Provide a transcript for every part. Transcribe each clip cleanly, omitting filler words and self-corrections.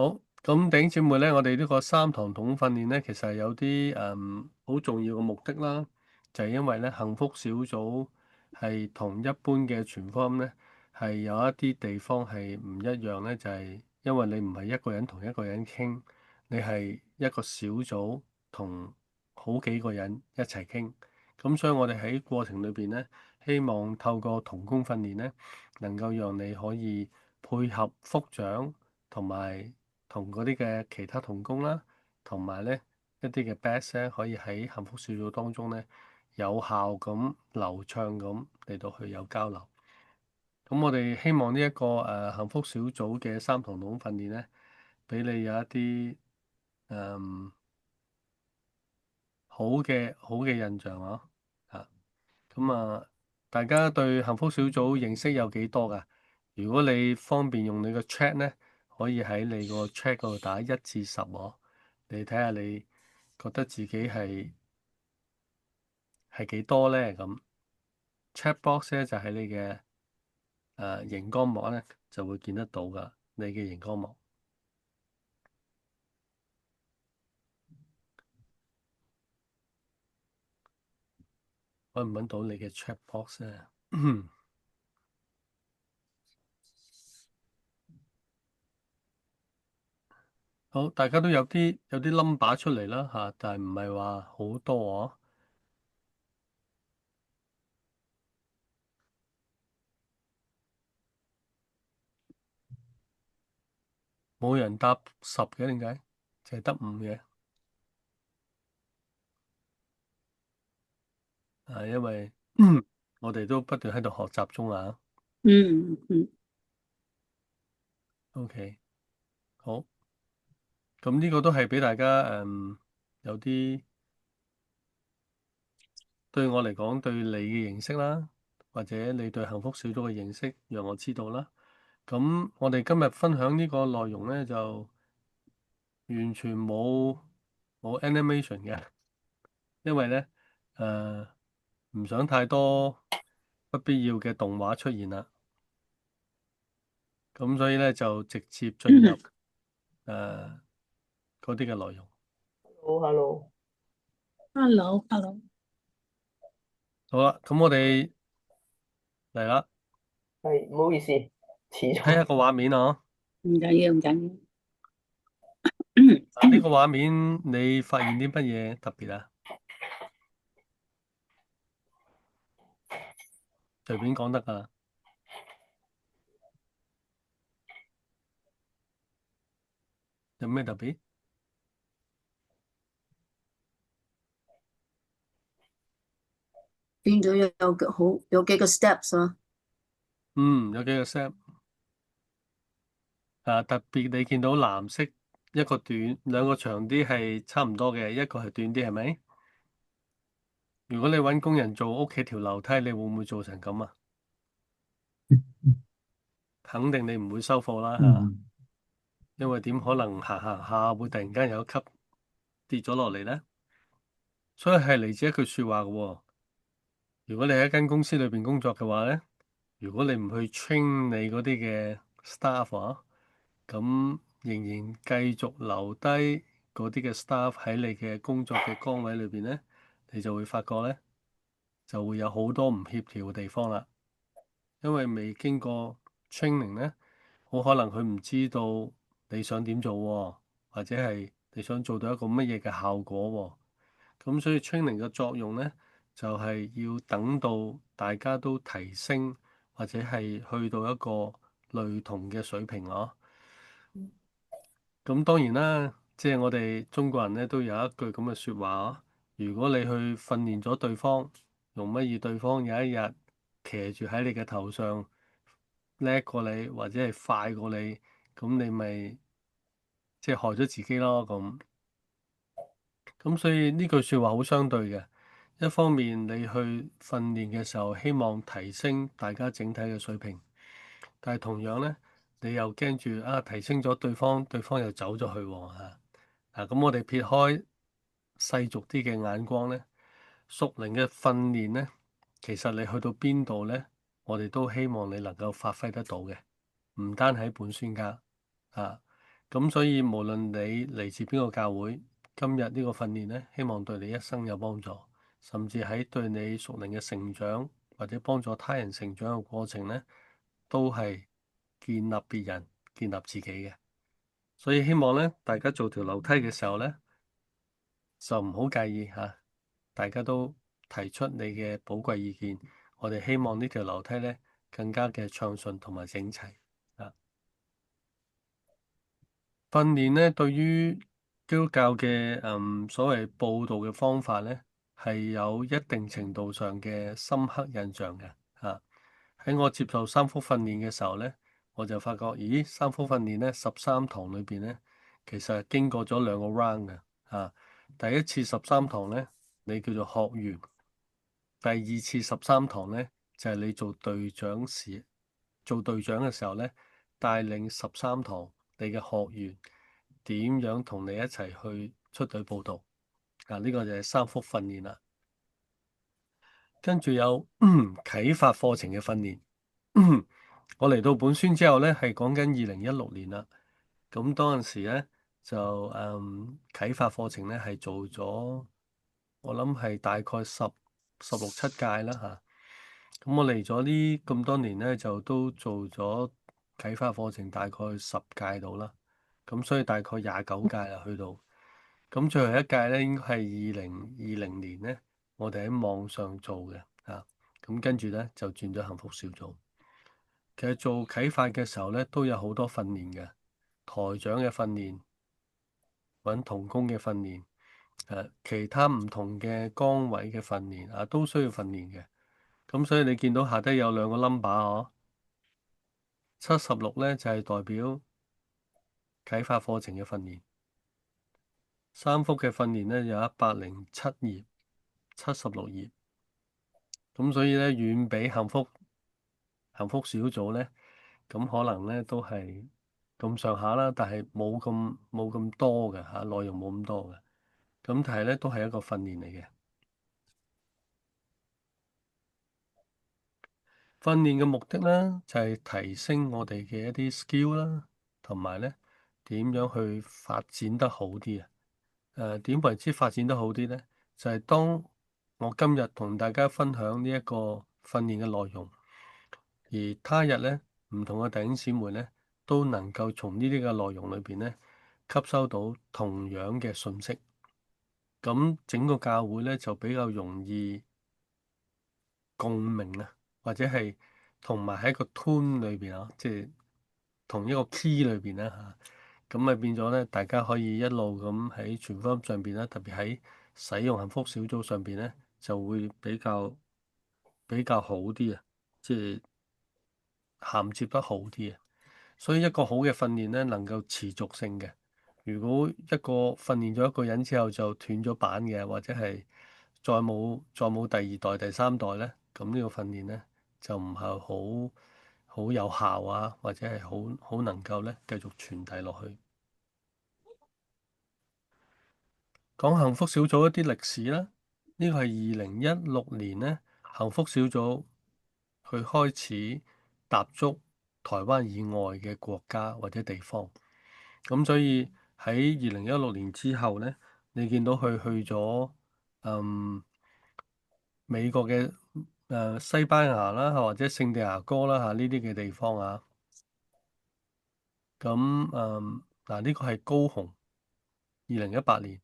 好，咁弟兄姊妹咧，我哋呢個三堂統訓練咧，其實係有啲好重要嘅目的啦，就係因為咧幸福小組係同一般嘅傳福音咧，係有一啲地方係唔一樣咧，就係因為你唔係一個人同一個人傾，你係一個小組同好幾個人一齊傾，咁所以我哋喺過程裏邊咧，希望透過同工訓練咧，能夠讓你可以配合福長。同埋同嗰啲嘅其他同工啦，同埋咧一啲嘅 best 咧，可以喺幸福小組當中咧有效咁流暢咁嚟到去有交流。咁我哋希望呢、一個幸福小組嘅三堂統訓練咧，俾你有一啲誒好嘅印象啊！啊，咁啊，大家對幸福小組認識有幾多㗎？如果你方便用你個 chat 咧，可以喺你個 chat 嗰度打1至10喎，你睇下你覺得自己係幾多咧？咁 chat box 咧就喺你嘅熒光幕咧就會見得到㗎，你嘅熒光幕揾唔揾到你嘅 chat box 咧？好，大家都有啲 number 出嚟啦嚇，但係唔係話好多啊。冇人答10嘅，點解？淨係得5嘅？因為我哋都不斷喺度學習中啊。嗯嗯，OK，好，咁呢個都係俾大家有啲對我嚟講對你嘅認識啦，或者你對幸福小組嘅認識，讓我知道啦。咁我哋今日分享呢個內容呢，就完全冇 animation 嘅，因為呢，誒唔想太多不必要嘅動畫出現啦。咁所以呢，就直接進入嗰啲嘅內容。Hello，Hello，hello hello，好啦，咁我哋嚟啦，係唔好意思，遲咗。睇下個畫面啊。唔緊要唔緊呢個畫面你發現啲乜嘢特別啊？隨便講得㗎，有咩特別？變咗有幾個 steps 啊？嗯，有幾個 step 特別你見到藍色一個短，兩個長啲係差唔多嘅，一個係短啲，係咪？如果你揾工人做屋企條樓梯，你會唔會做成咁啊？肯定你唔會收貨啦嚇，嗯，因為點可能行行下會突然間有一級跌咗落嚟呢？所以係嚟自一句説話嘅喎。如果你喺一間公司裏邊工作嘅話咧，如果你唔去 train 你嗰啲嘅 staff 啊，咁仍然繼續留低嗰啲嘅 staff 喺你嘅工作嘅崗位裏邊咧，你就會發覺咧，就會有好多唔協調嘅地方啦。因為未經過 training 咧，好可能佢唔知道你想點做喎，或者係你想做到一個乜嘢嘅效果喎。咁所以 training 嘅作用咧，就係要等到大家都提升，或者係去到一個類同嘅水平咯。咁當然啦，即係我哋中國人咧都有一句咁嘅説話啊，如果你去訓練咗對方，用乜嘢對方有一日騎住喺你嘅頭上叻過你，或者係快過你，咁你咪即係害咗自己咯。咁所以呢句説話好相對嘅。一方面你去訓練嘅時候，希望提升大家整體嘅水平，但係同樣咧，你又驚住提升咗對方，對方又走咗去喎嚇。咁我哋撇開世俗啲嘅眼光咧，屬靈嘅訓練咧，其實你去到邊度咧，我哋都希望你能夠發揮得到嘅，唔單喺本宣家啊。咁所以無論你嚟自邊個教會，今日呢個訓練呢，希望對你一生有幫助，甚至喺對你屬靈嘅成長或者幫助他人成長嘅過程呢，都係建立別人、建立自己嘅。所以希望呢，大家做條樓梯嘅時候呢，就唔好介意嚇，大家都提出你嘅寶貴意見。我哋希望呢條樓梯呢，更加嘅暢順同埋整齊啊！訓練呢，對於基督教嘅所謂佈道嘅方法呢，係有一定程度上嘅深刻印象嘅啊！喺我接受三福訓練嘅時候呢，我就發覺，咦，三福訓練呢，13堂裏邊呢，其實係經過咗兩個 round 嘅啊！第一次13堂呢，你叫做學員；第二次13堂呢，就係你做隊長時，做隊長嘅時候呢，帶領13堂你嘅學員點樣同你一齊去出隊報道啊！呢個就係三福訓練啦。跟住有啟發課程嘅訓練。我嚟到本宣之後呢，係講緊2016年啦。咁當陣時呢，就啟發課程呢係做咗，我諗係大概16、17屆啦嚇。咁我嚟咗呢咁多年呢，就都做咗啟發課程大概10屆到啦。咁所以大概29屆啦，去到。咁最後一屆呢，應該係2020年呢，我哋喺網上做嘅啊。咁跟住呢，就轉咗幸福小組。其實做啟發嘅時候呢，都有好多訓練嘅，台長嘅訓練，揾同工嘅訓練，其他唔同嘅崗位嘅訓練啊，都需要訓練嘅。咁所以你見到下低有兩個 number 哦，76呢就係代表啟發課程嘅訓練，三福嘅訓練呢有107頁、76頁。咁所以呢，遠比幸福小組呢，咁可能呢都係咁上下啦，但係冇咁多嘅嚇，內容冇咁多嘅。咁但係呢，都係一個訓練嚟嘅。訓練嘅目的呢，就係提升我哋嘅一啲 skill 啦，同埋呢點樣去發展得好啲啊？點為之發展得好啲呢？就係當我今日同大家分享呢一個訓練嘅內容，而他日呢，唔同嘅弟兄姊妹呢，都能夠從呢啲嘅內容裏邊呢，吸收到同樣嘅信息，咁整個教會呢，就比較容易共鳴啊，或者係同埋喺個 tune 裏邊啊，即係同一個 key 裏邊啦嚇，咁咪變咗咧，大家可以一路咁喺傳福音上邊咧，特別喺使用幸福小組上邊咧，就會比較好啲啊，即係銜接得好啲啊。所以一個好嘅訓練咧，能夠持續性嘅。如果一個訓練咗一個人之後就斷咗板嘅，或者係再冇第二代、第三代咧，咁呢個訓練咧就唔係好有效啊，或者係好能夠咧繼續傳遞落去。講幸福小組一啲歷史啦，呢個係2016年咧幸福小組佢開始踏足台灣以外嘅國家或者地方。咁所以喺2016年之後呢，你見到佢去咗美國嘅西班牙啦，或者聖地牙哥啦嚇呢啲嘅地方啊。咁嗱呢個係高雄2018年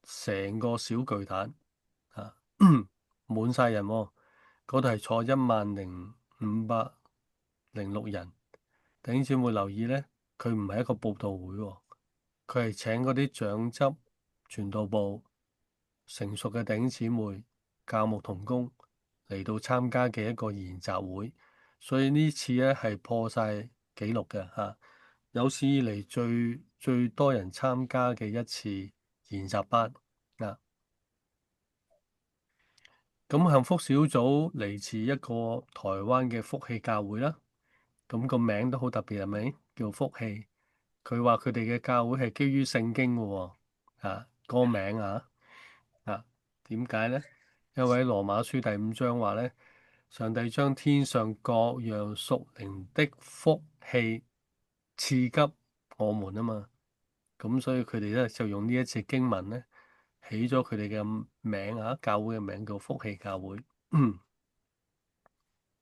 成個小巨蛋啊滿晒人喎，嗰度係坐10,506人。弟兄姊妹留意呢，佢唔係一個佈道會喎。佢係請嗰啲長執、傳道部、成熟嘅弟兄姊妹、教牧同工嚟到參加嘅一個研習會，所以呢次咧係破晒紀錄嘅嚇，有史以嚟最多人參加嘅一次研習班啊！咁幸福小組嚟自一個台灣嘅福氣教會啦，咁個名都好特別係咪？叫福氣。佢話佢哋嘅教會係基於聖經嘅喎，個名點解呢？因為羅馬書第5章話呢，上帝將天上各樣屬靈的福氣賜給我們啊嘛。咁所以佢哋咧就用呢一節經文咧起咗佢哋嘅名啊，教會嘅名叫福氣教會。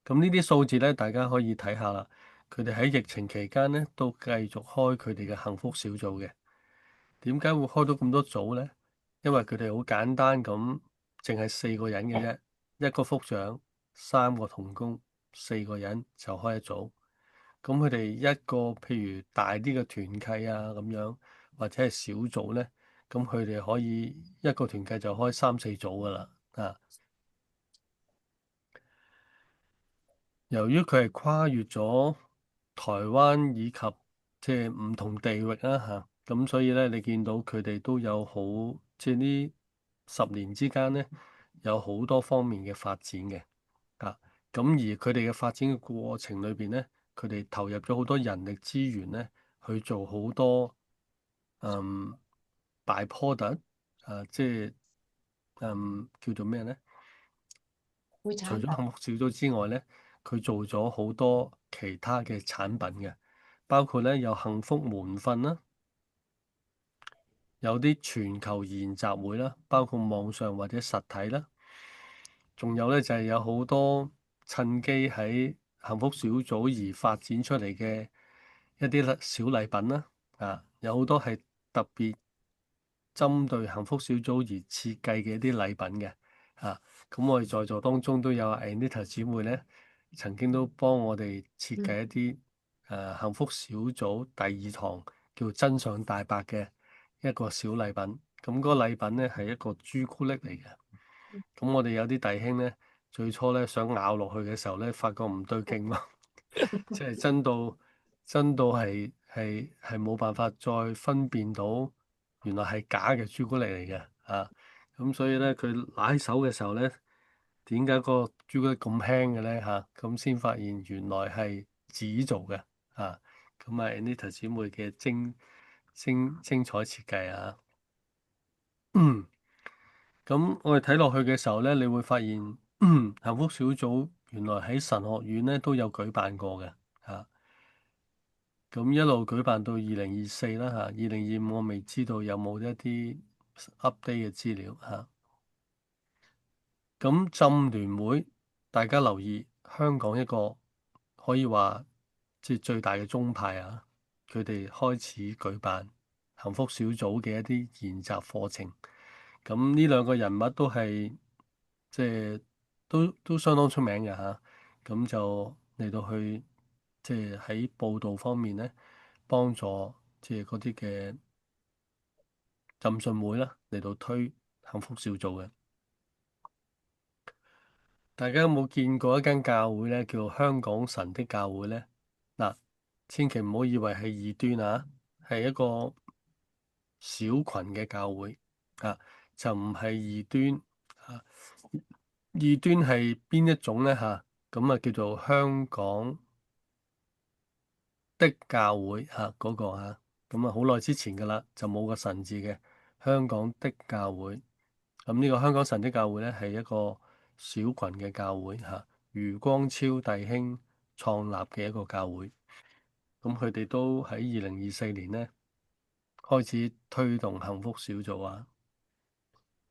咁呢啲數字咧，大家可以睇下啦。佢哋喺疫情期間咧，都繼續開佢哋嘅幸福小組嘅。點解會開到咁多組呢？因為佢哋好簡單咁，淨係4個人嘅啫，一個福長，3個同工，4個人就開一組。咁佢哋一個譬如大啲嘅團契啊咁樣，或者係小組呢，咁佢哋可以一個團契就開3、4組噶啦。啊！由於佢係跨越咗台灣以及即係唔同地域啦嚇，咁所以咧你見到佢哋都有好即係呢10年之間咧有好多方面嘅發展嘅啊。咁而佢哋嘅發展嘅過程裏邊咧，佢哋投入咗好多人力資源咧去做好多嗯 byproduct 啊，即係叫做咩咧？除咗幸福小組之外咧，佢做咗好多其他嘅產品嘅，包括咧有幸福門訓啦，有啲全球研習會啦，包括網上或者實體啦，仲有咧就係有好多趁機喺幸福小組而發展出嚟嘅一啲小禮品啦，啊，有好多係特別針對幸福小組而設計嘅一啲禮品嘅，啊，咁我哋在座當中都有 Anita 姊妹咧，曾經都幫我哋設計一啲幸福小組第2堂叫真相大白嘅一個小禮品。咁嗰個禮品咧係一個朱古力嚟嘅。咁我哋有啲弟兄咧，最初咧想咬落去嘅時候咧，發覺唔對勁咯，即係真到係冇辦法再分辨到原來係假嘅朱古力嚟嘅啊！咁所以咧，佢拿起手嘅時候咧，點解個朱古力咁輕嘅咧嚇？咁先發現原來係紙做嘅啊！咁啊，Anita 姊妹嘅精彩設計啊！咁我哋睇落去嘅時候咧，你會發現幸福小組原來喺神學院咧都有舉辦過嘅嚇。咁一路舉辦到2024啦嚇，2025我未知道有冇一啲 update 嘅資料嚇。咁浸聯會，大家留意香港一個可以話即係最大嘅宗派啊，佢哋開始舉辦幸福小組嘅一啲研習課程。咁呢兩個人物都係即係都相當出名嘅嚇。咁就嚟到去即係喺報道方面咧，幫助即係嗰啲嘅浸信會啦，嚟到推幸福小組嘅。大家有冇見過一間教會咧，叫香港神的教會咧？嗱，千祈唔好以為係異端啊，係一個小群嘅教會啊，就唔係異端啊。異端係邊一種咧？嚇，咁啊叫做香港的教會嚇嗰個嚇，咁啊好耐之前噶啦，就冇個神字嘅香港的教會。咁呢個香港神的教會咧係一個小群嘅教會嚇，余光超弟兄創立嘅一個教會。咁佢哋都喺2024年咧開始推動幸福小組啊。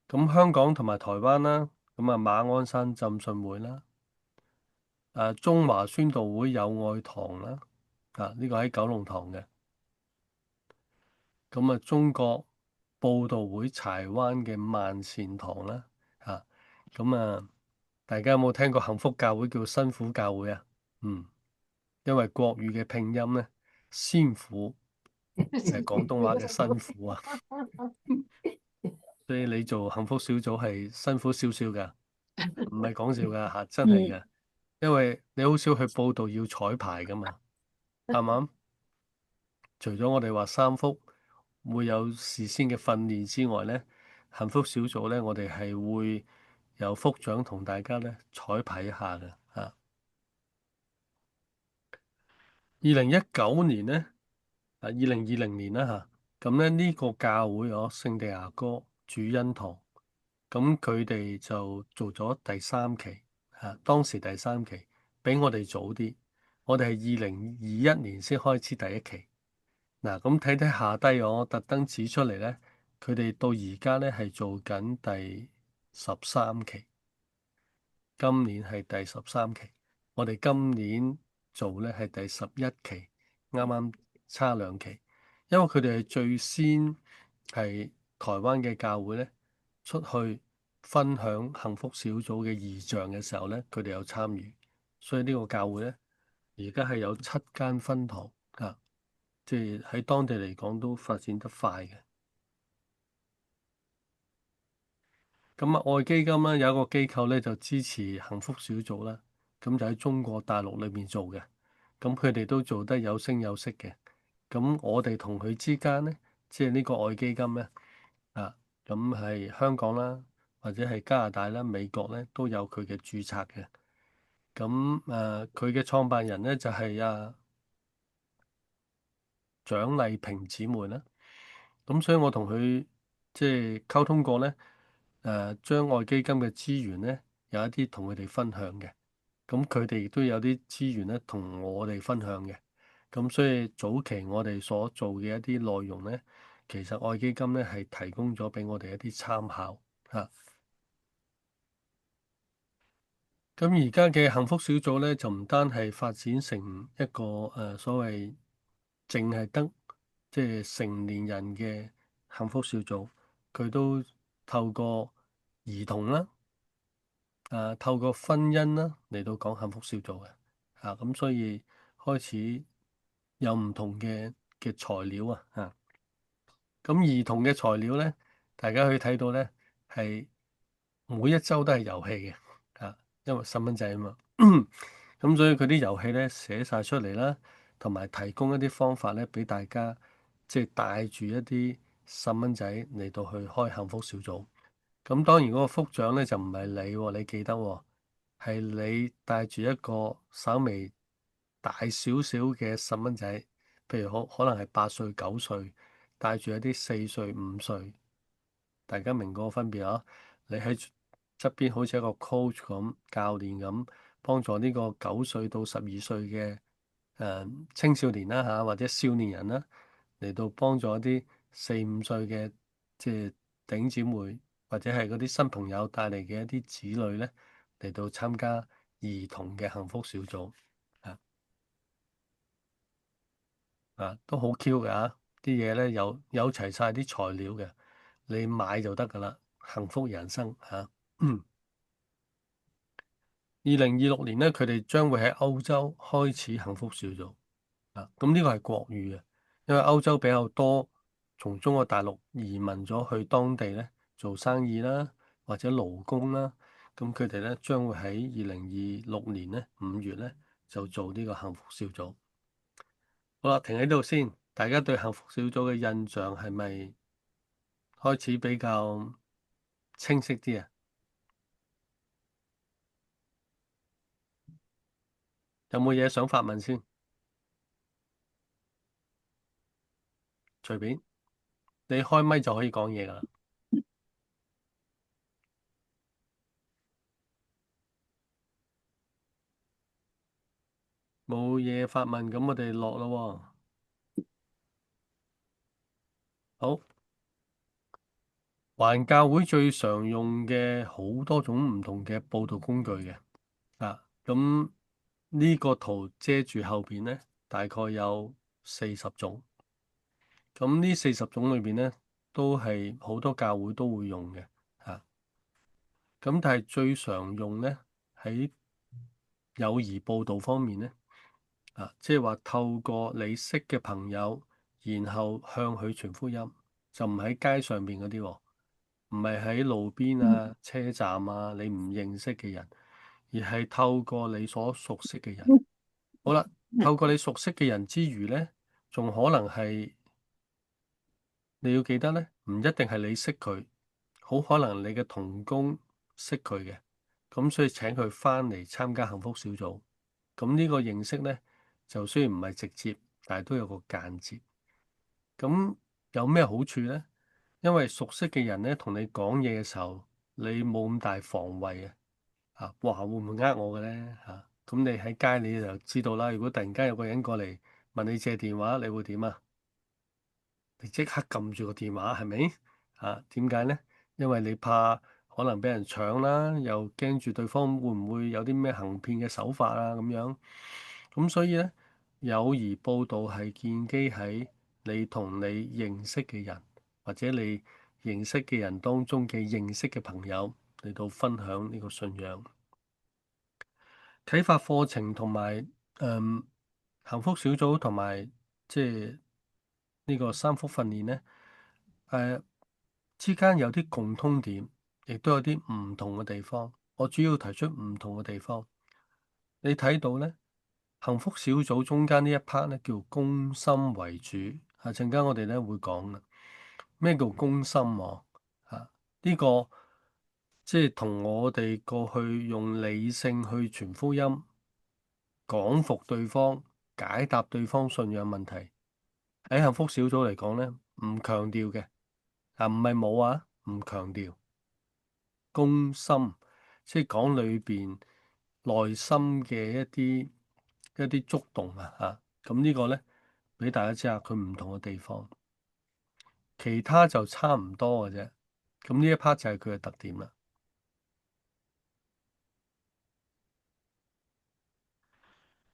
咁香港同埋台灣啦，咁啊馬鞍山浸信會啦，中華宣道會友愛堂啦，呢個喺九龍塘嘅。咁啊，中國佈道會柴灣嘅萬善堂啦，咁大家有冇聽過幸福教會叫辛苦教會啊？因為國語嘅拼音咧，辛苦就係廣東話嘅辛苦啊，所以你做幸福小組係辛苦少少㗎，唔係講笑㗎嚇，真係㗎，因為你好少去報道要彩排㗎嘛，啱唔啱？除咗我哋話三福會有事先嘅訓練之外咧，幸福小組咧，我哋係會有福長同大家咧彩排一下嘅嚇。2019年咧，2020年啦嚇，咁咧呢個教會聖地牙哥主恩堂，咁佢哋就做咗第三期嚇，當時第三期比我哋早啲，我哋係2021年先開始第一期。嗱，咁睇睇下低，我特登指出嚟咧，佢哋到而家咧係做緊第13期，今年係第13期，我哋今年做咧係第11期，啱啱差2期，因為佢哋係最先係台灣嘅教會咧出去分享幸福小組嘅異象嘅時候咧，佢哋有參與，所以呢個教會咧而家係有7間分堂啊。即係喺當地嚟講都發展得快嘅。咁啊，愛基金咧有一個機構咧就支持幸福小組啦，咁就喺中國大陸裏面做嘅。咁佢哋都做得有聲有色嘅。咁我哋同佢之間咧，即係呢個愛基金咧啊，咁係香港啦，或者係加拿大啦、美國咧都有佢嘅註冊嘅。咁佢嘅創辦人咧就係蔣麗萍姊妹啦。咁所以我同佢即係溝通過咧，將愛基金嘅資源咧，有一啲同佢哋分享嘅，咁佢哋亦都有啲資源咧同我哋分享嘅，咁所以早期我哋所做嘅一啲內容咧，其實愛基金咧係提供咗俾我哋一啲參考嚇。咁而家嘅幸福小組咧，就唔單係發展成一個所謂淨係得即係成年人嘅幸福小組，佢都透過兒童啦，透過婚姻啦嚟到講幸福小組嘅，咁所以開始有唔同嘅材料咁兒童嘅材料咧，大家可以睇到咧係每一周都係遊戲嘅，因為細蚊仔啊嘛。咁所以佢啲遊戲咧寫晒出嚟啦，同埋提供一啲方法咧俾大家，即係帶住一啲細蚊仔嚟到去開幸福小組。咁當然嗰個福長咧就唔係你喎，你記得喎，係你帶住一個稍微大少少嘅細蚊仔，譬如可能係8歲、9歲，帶住一啲4歲、5歲，大家明嗰個分別啊？你喺側邊好似一個 coach 咁、教練咁，幫助呢個9歲到12歲嘅青少年啦或者少年人啦，嚟到幫助一啲4、5歲嘅即係弟兄姊妹，或者係嗰啲新朋友帶嚟嘅一啲子女咧，嚟到參加兒童嘅幸福小組啊都好 Q 㗎，啲嘢咧有齊晒啲材料嘅，你買就得㗎啦，幸福人生2026年咧，佢哋將會喺歐洲開始幸福小組咁呢個係國語嘅，因為歐洲比較多從中國大陸移民咗去當地咧做生意啦，或者勞工啦，咁佢哋咧將會喺2026年咧5月咧就做呢個幸福小組。好啦，停喺度先，大家對幸福小組嘅印象係咪開始比較清晰啲啊？有冇嘢想發問先？隨便，你開咪就可以講嘢噶啦。冇嘢發問，咁我哋落咯喎。好，環教會最常用嘅好多種唔同嘅報道工具嘅咁呢個圖遮住後邊呢，大概有40種。咁呢40種裏邊呢，都係好多教會都會用嘅咁但係最常用呢，喺友誼報道方面呢，即係話透過你識嘅朋友，然後向佢傳福音，就唔喺街上邊嗰啲喎，唔係喺路邊車站你唔認識嘅人，而係透過你所熟悉嘅人。好啦，透過你熟悉嘅人之餘呢，仲可能係你要記得呢，唔一定係你識佢，好可能你嘅同工識佢嘅，咁所以請佢翻嚟參加幸福小組。咁呢個認識呢，就雖然唔係直接，但係都有個間接。咁有咩好處呢？因為熟悉嘅人呢，同你講嘢嘅時候，你冇咁大防衛哇，會唔會呃我嘅呢？咁你喺街你就知道啦。如果突然間有個人過嚟問你借電話，你會點啊？你即刻撳住個電話，係咪？點解呢？因為你怕可能俾人搶啦，又驚住對方會唔會有啲咩行騙嘅手法啊咁樣。咁所以呢，友誼報道係建基喺你同你認識嘅人，或者你認識嘅人當中嘅認識嘅朋友嚟到分享呢個信仰。啟發課程同埋幸福小組同埋即係呢個三福訓練呢，之間有啲共通點，亦都有啲唔同嘅地方。我主要提出唔同嘅地方。你睇到呢，幸福小組中間呢一 part 呢，叫攻心為主。陣間我哋咧會講嘅咩叫攻心喎？呢個即係同我哋過去用理性去傳福音，講服對方、解答對方信仰問題，喺幸福小組嚟講咧，唔強調嘅。唔係冇啊，唔強調。攻心即係講裏邊內心嘅一啲觸動咁呢個咧俾大家知下佢唔同嘅地方，其他就差唔多嘅啫。咁呢一 part 就係佢嘅特點啦。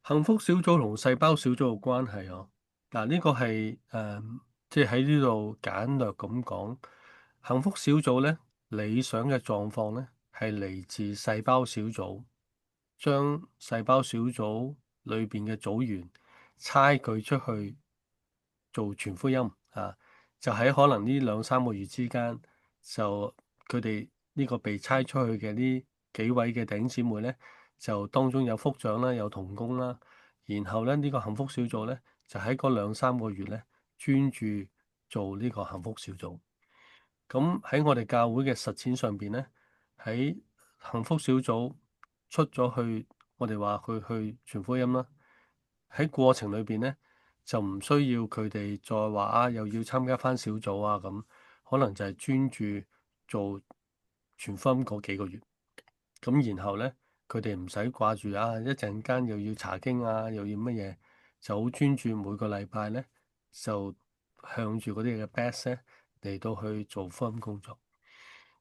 幸福小組同細胞小組嘅關係呢個係即係喺呢度簡略咁講。幸福小組咧，理想嘅狀況咧係嚟自細胞小組，將細胞小組裏邊嘅組員差佢出去做傳福音就喺可能呢兩三個月之間，就佢哋呢個被差出去嘅呢幾位嘅弟兄姊妹咧，就當中有福長啦，有同工啦，然後咧呢個幸福小組咧就喺嗰兩三個月咧專注做呢個幸福小組。咁喺我哋教會嘅實踐上邊咧，喺幸福小組出咗去，我哋話佢去傳福音啦。喺過程裏邊咧，就唔需要佢哋再話又要參加返小組咁，可能就係專注做傳福音嗰幾個月。咁然後咧，佢哋唔使掛住一陣間又要查經又要乜嘢，就好專注每個禮拜咧，就向住嗰啲嘅 best 咧嚟到去做福音工作。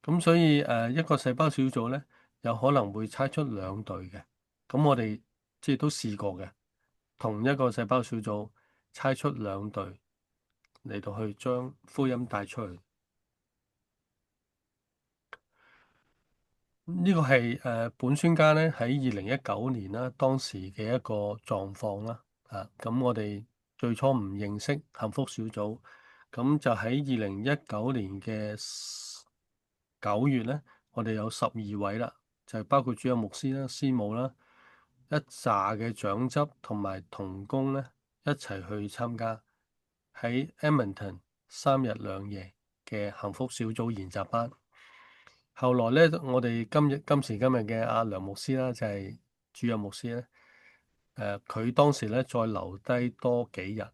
咁所以一個細胞小組咧，有可能會差出兩隊嘅。咁我哋即係都試過嘅，同一個細胞小組差出兩隊嚟到去將福音帶出去。呢個係本宣家咧喺2019年啦，當時嘅一個狀況啦。咁我哋最初唔認識幸福小組，咁就喺2019年嘅9月咧，我哋有12位啦，就係包括主任牧師啦、師母啦，一紮嘅長執同埋同工咧一齊去參加喺 Edmonton 3日2夜嘅幸福小組研習班。後來咧，我哋今時今日嘅阿梁牧師啦，就係主任牧師咧。佢當時咧再留低多幾日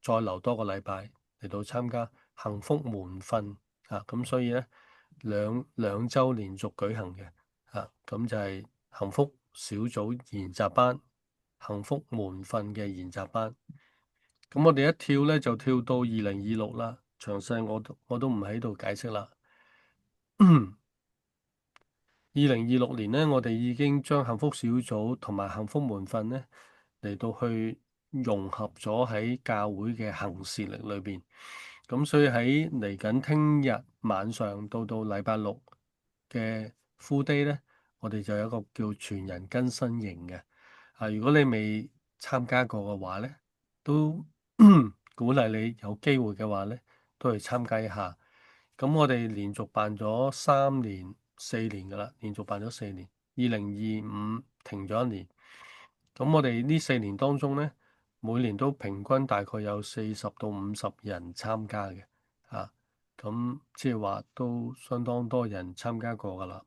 再留多個禮拜嚟到參加幸福門訓咁所以咧兩週連續舉行嘅咁就係幸福小組研習班、幸福門訓嘅研習班。咁我哋一跳咧就跳到2026啦，詳細我都唔喺度解釋啦。2026年呢，我哋已經將幸福小組同埋幸福門訓呢嚟到去融合咗喺教會嘅行事曆裏邊。咁所以喺嚟緊聽日晚上到禮拜六嘅 full day 呢，我哋就有一個叫全人更新營嘅。如果你未參加過嘅話呢，都鼓勵你有機會嘅話呢，都去參加一下。咁我哋連續辦咗3年、4年㗎啦，連續辦咗4年。2025停咗1年。咁我哋呢4年當中呢，每年都平均大概有40到50人參加嘅。咁即係話都相當多人參加過㗎啦。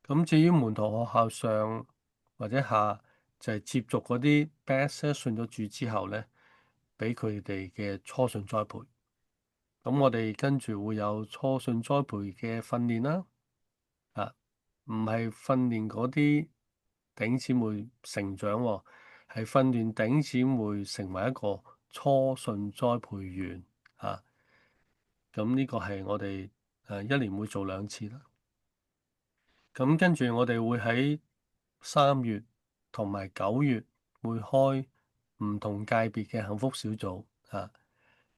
咁至於門徒學校上或者下，就係接觸嗰啲 best 信咗主之後呢，俾佢哋嘅初信栽培。咁我哋跟住會有初信栽培嘅訓練啦，唔係訓練嗰啲頂姊妹成長喎，係訓練頂姊妹成為一個初信栽培員啊。咁呢個係我哋一年會做2次啦。咁跟住我哋會喺3月同埋9月會開唔同界別嘅幸福小組啊。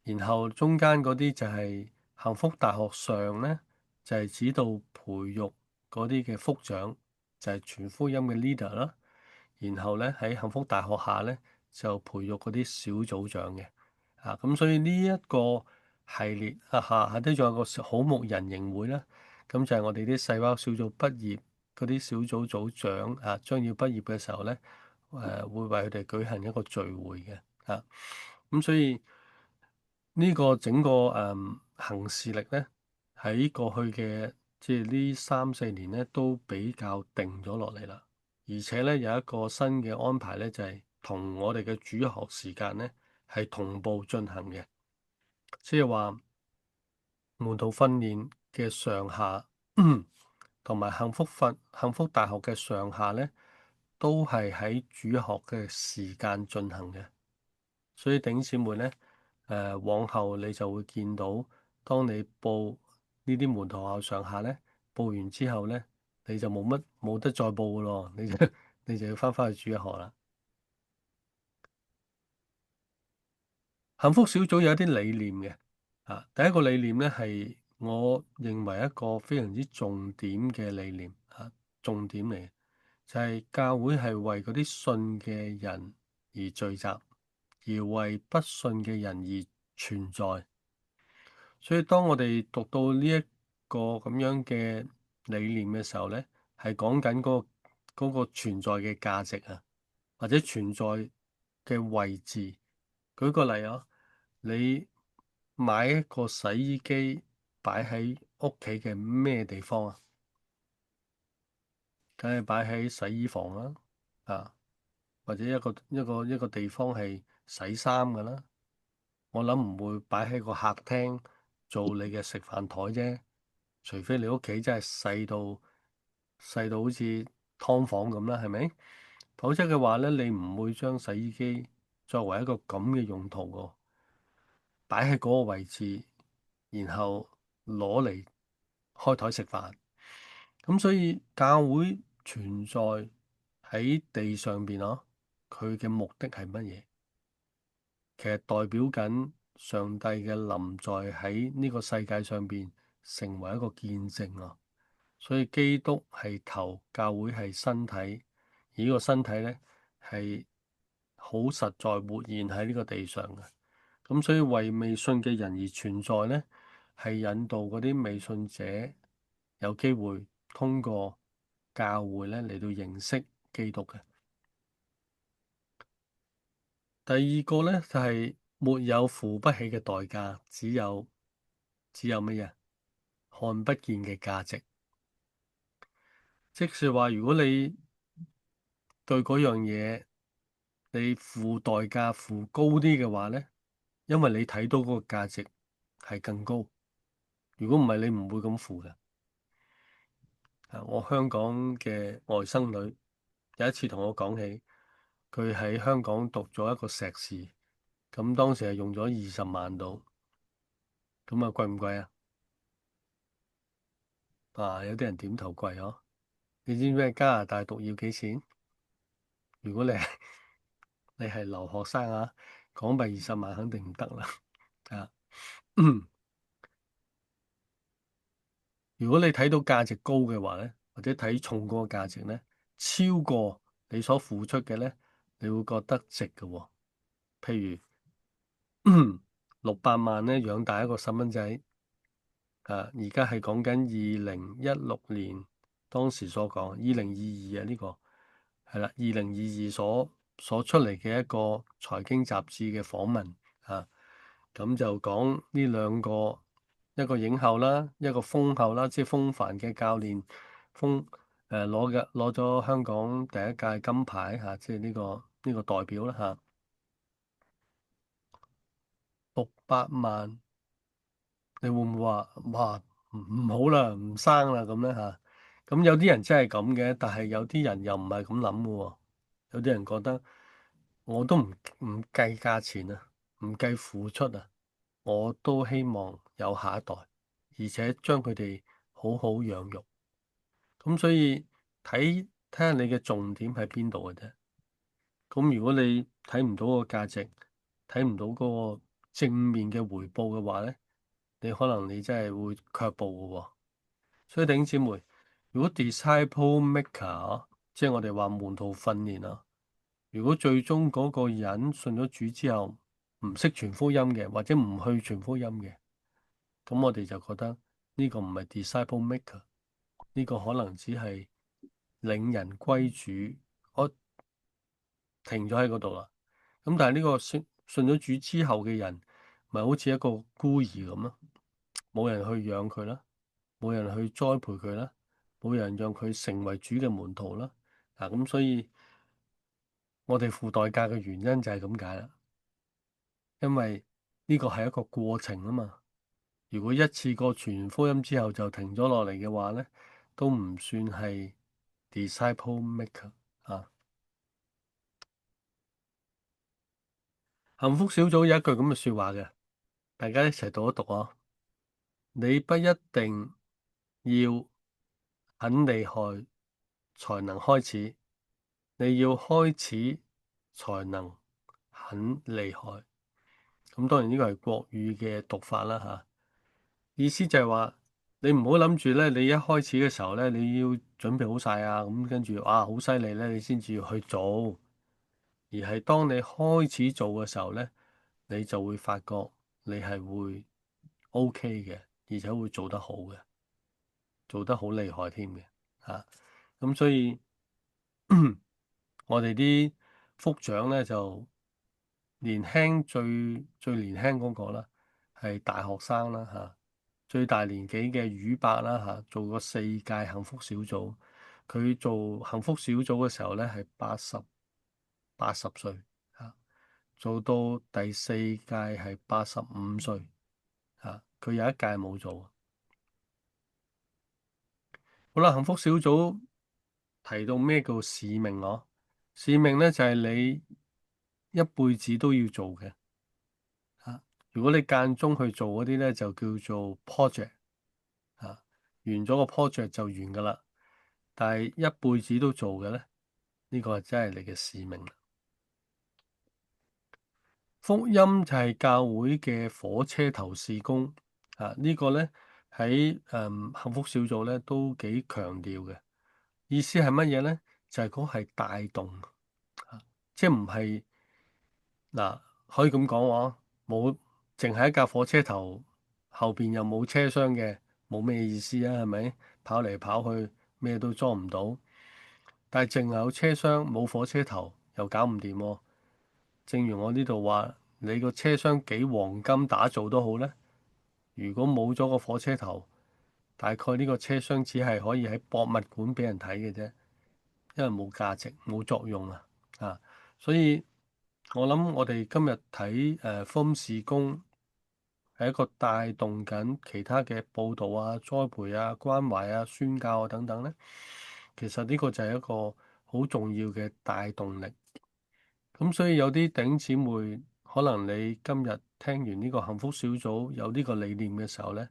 然後中間嗰啲就係幸福大學上呢，就係指導培育嗰啲嘅福長，就係傳福音嘅 leader 啦。然後咧喺幸福大學下咧就培育嗰啲小組長嘅。咁所以呢一個系列下低仲有個好牧人營會啦。咁就係我哋啲細胞小組畢業嗰啲小組組長將要畢業嘅時候咧，會為佢哋舉行一個聚會嘅。咁所以呢個整個行事歷咧喺過去嘅即係呢3-4年咧都比較定咗落嚟啦。而且咧有一個新嘅安排咧，就係同我哋嘅主學時間咧係同步進行嘅，即係話門徒訓練嘅上下同埋幸福大學嘅上下咧，都係喺主學嘅時間進行嘅。所以弟兄姊妹咧，往後你就會見到，當你報呢啲門徒校上下咧，報完之後咧，你就冇得再報噶咯，你就要翻去主日學啦。幸福小組有一啲理念嘅。第一個理念咧係我認為一個非常之重點嘅理念重點嚟嘅，就係教會係為嗰啲信嘅人而聚集，而為不信嘅人而存在。所以當我哋讀到呢一個咁樣嘅理念嘅時候咧，係講緊嗰個存在嘅價值或者存在嘅位置。舉個例你買一個洗衣機擺喺屋企嘅咩地方啊？梗係擺喺洗衣房啦，或者一個地方係洗衫㗎啦。我諗唔會擺喺個客廳做你嘅食飯台啫，除非你屋企真係細到好似劏房咁啦，係咪？否則嘅話咧，你唔會將洗衣機作為一個咁嘅用途喎，擺喺嗰個位置，然後攞嚟開台食飯。咁所以教會存在喺地上邊佢嘅目的係乜嘢？其實代表緊上帝嘅臨在喺呢個世界上邊成為一個見證。所以基督係頭，教會係身體，而呢個身體咧係好實在活現喺呢個地上嘅。咁所以為未信嘅人而存在咧，係引導嗰啲未信者有機會通過教會咧嚟到認識基督嘅。第二個咧就係沒有付不起嘅代價，只有乜嘢？看不見嘅價值。即是話，如果你對嗰樣嘢你付代價付高啲嘅話咧，因為你睇到嗰個價值係更高。如果唔係，你唔會咁付嘅。我香港嘅外甥女有一次同我講起，佢喺香港讀咗一個碩士，咁當時係用咗20萬度，咁貴唔貴啊？有啲人點頭貴嗬。你知唔知喺加拿大讀要幾錢？如果你係留學生港幣20萬肯定唔得啦。啊，如果你睇到價值高嘅話咧，或者睇重嗰個價值咧，超過你所付出嘅咧，你會覺得值嘅喎。譬如600萬咧養大一個細蚊仔，而家係講緊2016年當時所講2022呢個係啦，2022所出嚟嘅一個財經雜誌嘅訪問咁就講呢兩個，一個影后啦，一個風后啦，即係風帆嘅教練，攞咗香港第一屆金牌即係呢個代表啦600萬，你會唔會話哇唔好啦，唔生啦咁咧咁有啲人真係咁嘅，但係有啲人又唔係咁諗嘅喎。有啲人覺得我都唔計價錢唔計付出我都希望有下一代，而且將佢哋好好養育。咁所以睇下你嘅重點喺邊度嘅啫。咁如果你睇唔到個價值，睇唔到嗰個正面嘅回報嘅話咧，你可能你真係會卻步嘅喎。所以弟兄姊妹，如果 disciple maker 即係我哋話門徒訓練啊，如果最終嗰個人信咗主之後唔識傳福音嘅，或者唔去傳福音嘅，咁我哋就覺得呢個唔係 disciple maker，呢個可能只係領人歸主。我停咗喺嗰度啦。咁但係呢個信咗主之後嘅人，咪好似一個孤兒咁咯，冇人去養佢啦，冇人去栽培佢啦，冇人讓佢成為主嘅門徒啦。嗱，咁所以我哋付代價嘅原因就係咁解啦，因為呢個係一個過程啊嘛。如果一次過傳完福音之後就停咗落嚟嘅話咧，都唔算係 disciple maker 啊。幸福小組有一句咁嘅說話嘅，大家一齊讀一讀啊。你不一定要很厲害才能開始，你要開始才能很厲害。咁當然呢個係國語嘅讀法啦吓，意思就係話你唔好諗住咧，你一開始嘅時候咧，你要準備好晒啊，咁跟住啊好犀利咧，你先至要去做，而係當你開始做嘅時候咧，你就會發覺你係會 OK 嘅，而且會做得好嘅。做得好厲害添嘅嚇，咁所以我哋啲福長咧就年輕最年輕嗰個啦，係大學生啦嚇，最大年紀嘅宇伯啦嚇，做過4屆幸福小組，佢做幸福小組嘅時候咧係八十歲嚇，做到第4屆係85歲嚇，佢有一屆冇做。好啦，幸福小組提到咩叫使命咯？使命咧就係你一輩子都要做嘅嚇。如果你間中去做嗰啲咧，就叫做 project 嚇。完咗個 project 就完噶啦。但係一輩子都做嘅咧，呢個真係你嘅使命啦。福音就係教會嘅火車頭事工啊！呢個咧喺幸福小組咧都幾強調嘅。意思係乜嘢咧？就係嗰係帶動啊，即係唔係嗱，可以咁講喎，冇淨係一架火車頭後邊又冇車廂嘅，冇咩意思啊？係咪跑嚟跑去咩都裝唔到？但係淨係有車廂冇火車頭又搞唔掂喎。正如我呢度話，你個車廂幾黃金打造都好咧，如果冇咗個火車頭，大概呢個車廂只係可以喺博物館俾人睇嘅啫。因為冇價值、冇作用啊，所以我諗我哋今日睇福音事工係一個帶動緊其他嘅佈道啊、栽培啊、關懷啊、宣教啊等等咧。其實呢個就係一個好重要嘅帶動力。咁所以有啲弟兄姊妹，可能你今日聽完呢個幸福小組有呢個理念嘅時候咧，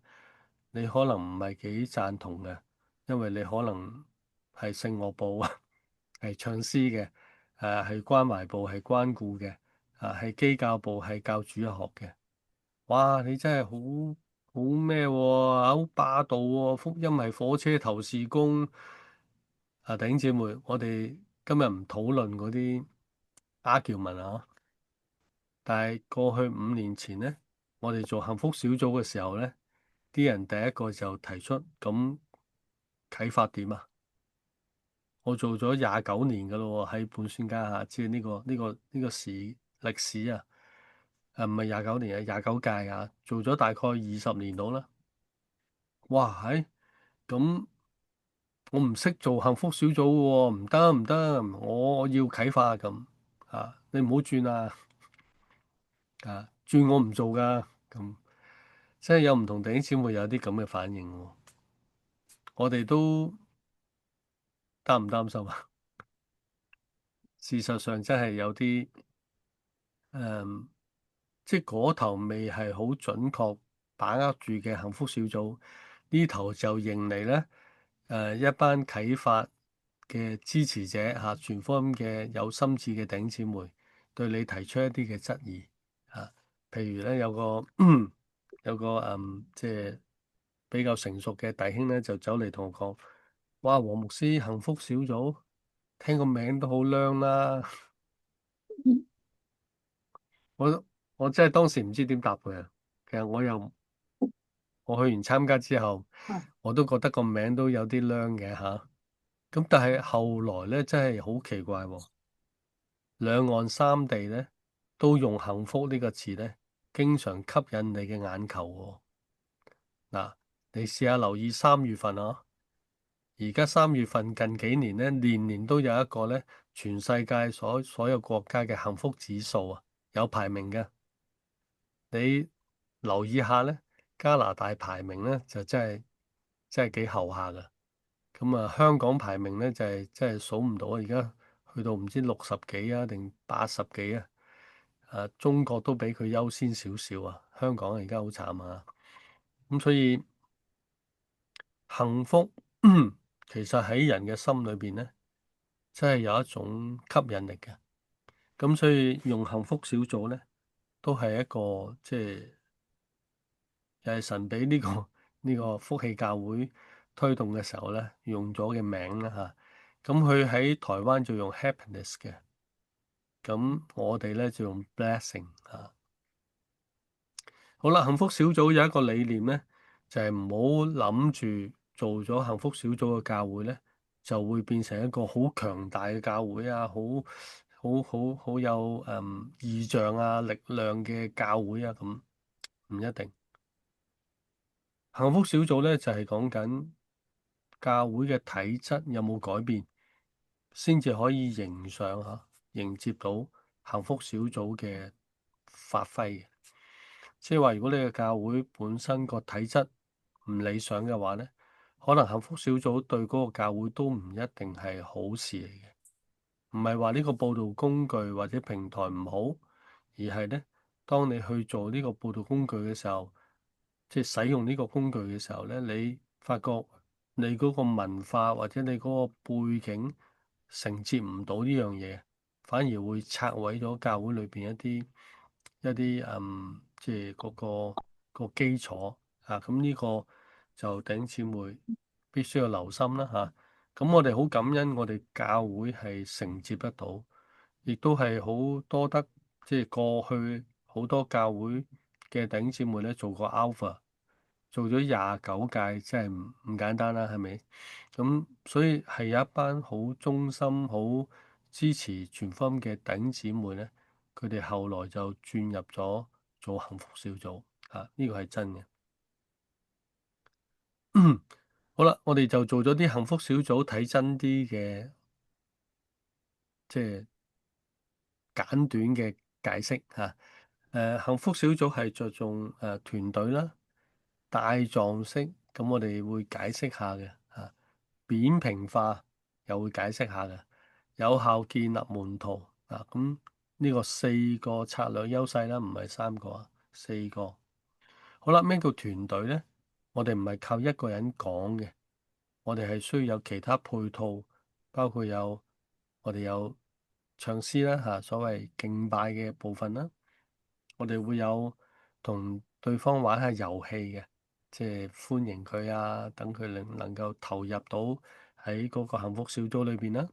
你可能唔係幾贊同嘅，因為你可能係聖樂部啊。係唱詩嘅，係關懷部，係關顧嘅，係基教部，係教主日學嘅。哇！你真係好咩喎？好霸道喎！福音係火車頭事工。弟兄姊妹，我哋今日唔討論嗰啲 argument 啊，但係過去5年前咧，我哋做幸福小組嘅時候咧，啲人第一個就提出咁啟發點啊！我做咗29年噶咯喎，喺本宣家下，即係呢個歷史啊，唔係29年啊，29屆啊，做咗大概20年到啦。哇，咁我唔識做幸福小組喎，唔得唔得，我要啟發咁啊，你唔好轉啊，轉我唔做噶咁，即係有唔同弟兄姊妹有啲咁嘅反應喎，我哋都擔唔擔心啊？事實上真係有啲誒。即係嗰頭未係好準確把握住嘅幸福小組，呢頭就迎嚟咧一班啟發嘅支持者嚇，傳福音嘅有心志嘅弟兄姊妹對你提出一啲嘅質疑嚇，譬如咧有個即係比較成熟嘅弟兄咧，就走嚟同我講：哇，黃牧師幸福小組，聽個名都好靚啦！我我真係當時唔知點答佢啊。其實我去完參加之後，我都覺得個名都有啲靚嘅吓。咁但係後來咧，真係好奇怪喎。兩岸三地咧都用幸福呢個詞咧，經常吸引你嘅眼球喎。嗱，你試下留意3月份啊。而家3月份近幾年咧，年年都有一個咧，全世界所有國家嘅幸福指數啊，有排名嘅。你留意下咧，加拿大排名咧就真係幾後下噶。咁啊，香港排名咧就係真係數唔到啊！而家去到唔知60幾啊定80幾啊。中國都比佢優先少少啊。香港而家好慘啊。咁所以幸福其實喺人嘅心裏邊咧，真係有一種吸引力嘅。咁所以用幸福小組咧，都係一個即係。又係神俾呢個福氣教會推動嘅時候咧，用咗嘅名啦嚇。咁佢喺台灣就用 happiness 嘅，咁我哋咧就用 blessing 嚇。好啦，幸福小組有一個理念咧，就係唔好諗住做咗幸福小組嘅教會咧，就會變成一個好強大嘅教會啊，好有異象啊、力量嘅教會啊，咁唔一定。幸福小組咧就係講緊教會嘅體質有冇改變，先至可以迎接到幸福小組嘅發揮嘅。即係話，如果你嘅教會本身個體質唔理想嘅話咧，可能幸福小組對嗰個教會都唔一定係好事嚟嘅。唔係話呢個報道工具或者平台唔好，而係咧，當你去做呢個報道工具嘅時候，即係使用呢個工具嘅時候咧，你發覺你嗰個文化或者你嗰個背景承接唔到呢樣嘢，反而會拆毀咗教會裏邊一啲即係個基礎啊。咁呢個就弟兄姊妹必須要留心啦嚇。咁我哋好感恩，我哋教會係承接得到，亦都係好多得即係過去好多教會嘅弟兄姊妹咧做過 Alpha。做咗29屆，真係唔簡單啦，係咪？咁所以係有一班好忠心、好支持全福音嘅弟兄姊妹咧，佢哋後來就轉入咗做幸福小組，呢個係真嘅。好啦，我哋就做咗啲幸福小組睇真啲嘅，即係簡短嘅解釋嚇。幸福小組係着重團隊啦。帶狀式，咁我哋會解釋下嘅嚇。扁平化又會解釋下嘅。有效建立門徒啊，咁呢個4個策略優勢啦，唔係3個啊，4個。好啦，咩叫團隊咧？我哋唔係靠一個人講嘅，我哋係需要有其他配套，包括我哋有唱詩啦嚇，所謂敬拜嘅部分啦。我哋會有同對方玩下遊戲嘅，即係歡迎佢啊，等佢能夠投入到喺嗰個幸福小組裏邊啦。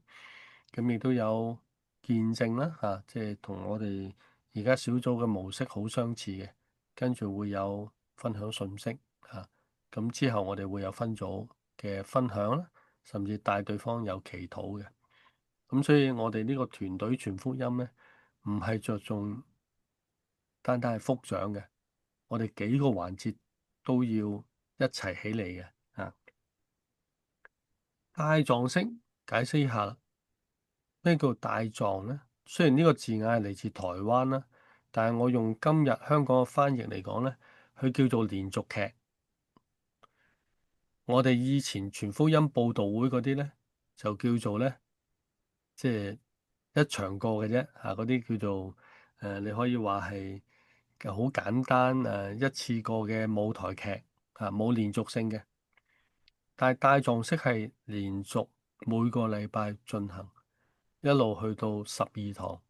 咁亦都有見證啦，即係同我哋而家小組嘅模式好相似嘅。跟住會有分享信息嚇，咁之後我哋會有分組嘅分享啦，甚至帶對方有祈禱嘅。咁所以我哋呢個團隊傳福音咧，唔係着重單單係福長嘅，我哋幾個環節都要一齊起嚟嘅。帶狀式解釋一下啦，咩叫帶狀咧？雖然呢個字眼係嚟自台灣啦，但係我用今日香港嘅翻譯嚟講咧，佢叫做連續劇。我哋以前傳福音佈道會嗰啲咧，就叫做咧，即係一場過嘅啫。嗰啲叫做你可以話係好簡單一次過嘅舞台劇冇連續性嘅。但係帶狀式係連續每個禮拜進行，一路去到12堂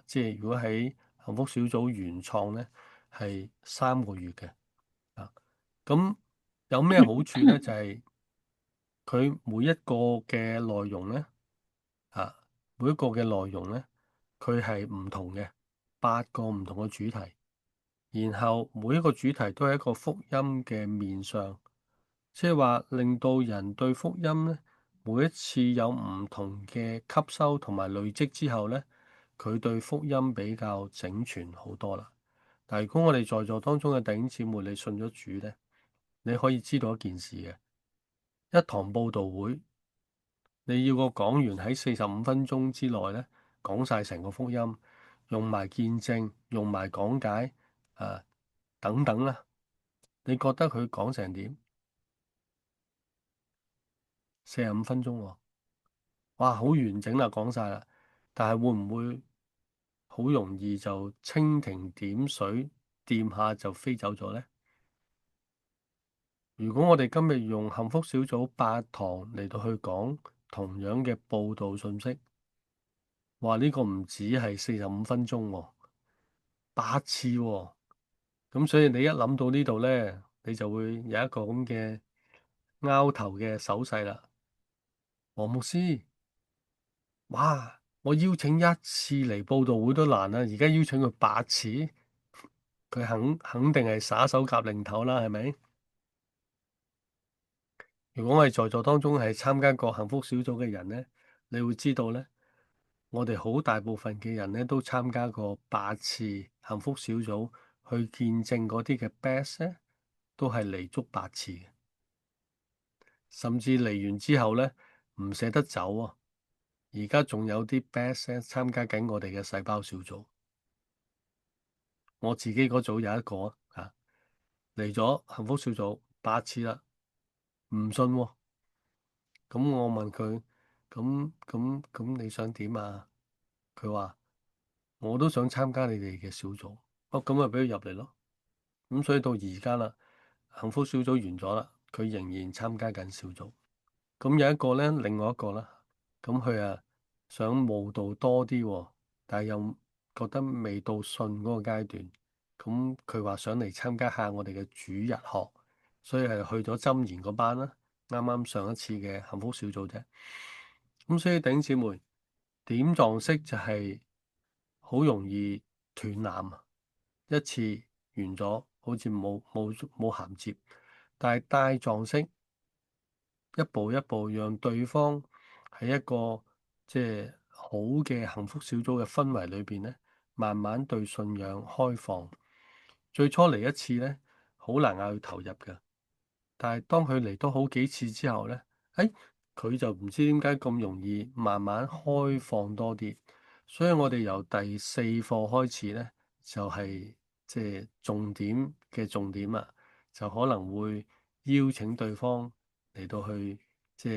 即係如果喺幸福小組原創咧係3個月嘅咁有咩好處咧？就係佢每一個嘅內容咧每一個嘅內容咧，佢係唔同嘅8個唔同嘅主題，然後每一個主題都係一個福音嘅面向。即係話令到人對福音咧，每一次有唔同嘅吸收同埋累積之後咧，佢對福音比較整全好多啦。但係如果我哋在座當中嘅弟兄姊妹，你信咗主咧，你可以知道一件事嘅，一堂佈道會，你要個講員喺45分鐘之內咧講晒成個福音，用埋見證，用埋講解等等啦。你覺得佢講成點？45分鐘喎。哇，好完整啦，講晒啦，但係會唔會好容易就蜻蜓點水，掂下就飛走咗呢？如果我哋今日用幸福小組8堂嚟到去講同樣嘅報道信息，話呢個唔止係45分鐘喎，8次喎，咁所以你一諗到呢度呢，你就會有一個咁嘅拗頭嘅手勢啦，黃牧師。哇！我邀請一次嚟報道會都難啦，而家邀請佢8次，佢肯定係耍手夾零頭啦，係咪？如果我哋在座當中係參加過幸福小組嘅人呢，你會知道呢，我哋好大部分嘅人呢都參加過8次幸福小組，去見證嗰啲嘅 best 呢，都係嚟足8次嘅，甚至嚟完之後呢，唔捨得走啊！而家仲有啲 best 呢參加緊我哋嘅細胞小組。我自己嗰組有一個嚟咗幸福小組8次啦，唔信喎。咁我問佢：咁你想點啊？佢話我都想參加你哋嘅小組。咁咪俾佢入嚟咯。咁所以到而家啦，幸福小組完咗啦，佢仍然參加緊小組。咁有一個咧，另外一個啦，咁佢想慕道多啲喎，但係又覺得未到信嗰個階段。咁佢話想嚟參加下我哋嘅主日學，所以係去咗箴言嗰班啦。啱啱上一次嘅幸福小組啫。咁所以弟兄姊妹，點狀式就係好容易斷纜啊！一次完咗，好似冇銜接。但係帶狀式一步一步讓對方喺一個即係好嘅幸福小組嘅氛圍裏邊咧，慢慢對信仰開放。最初嚟一次咧，好難嗌佢投入嘅。但係當佢嚟多好幾次之後咧，佢就唔知點解咁容易慢慢開放多啲。所以我哋由第4課開始咧，就係即係重點嘅重點啊，就可能會邀請對方嚟到去即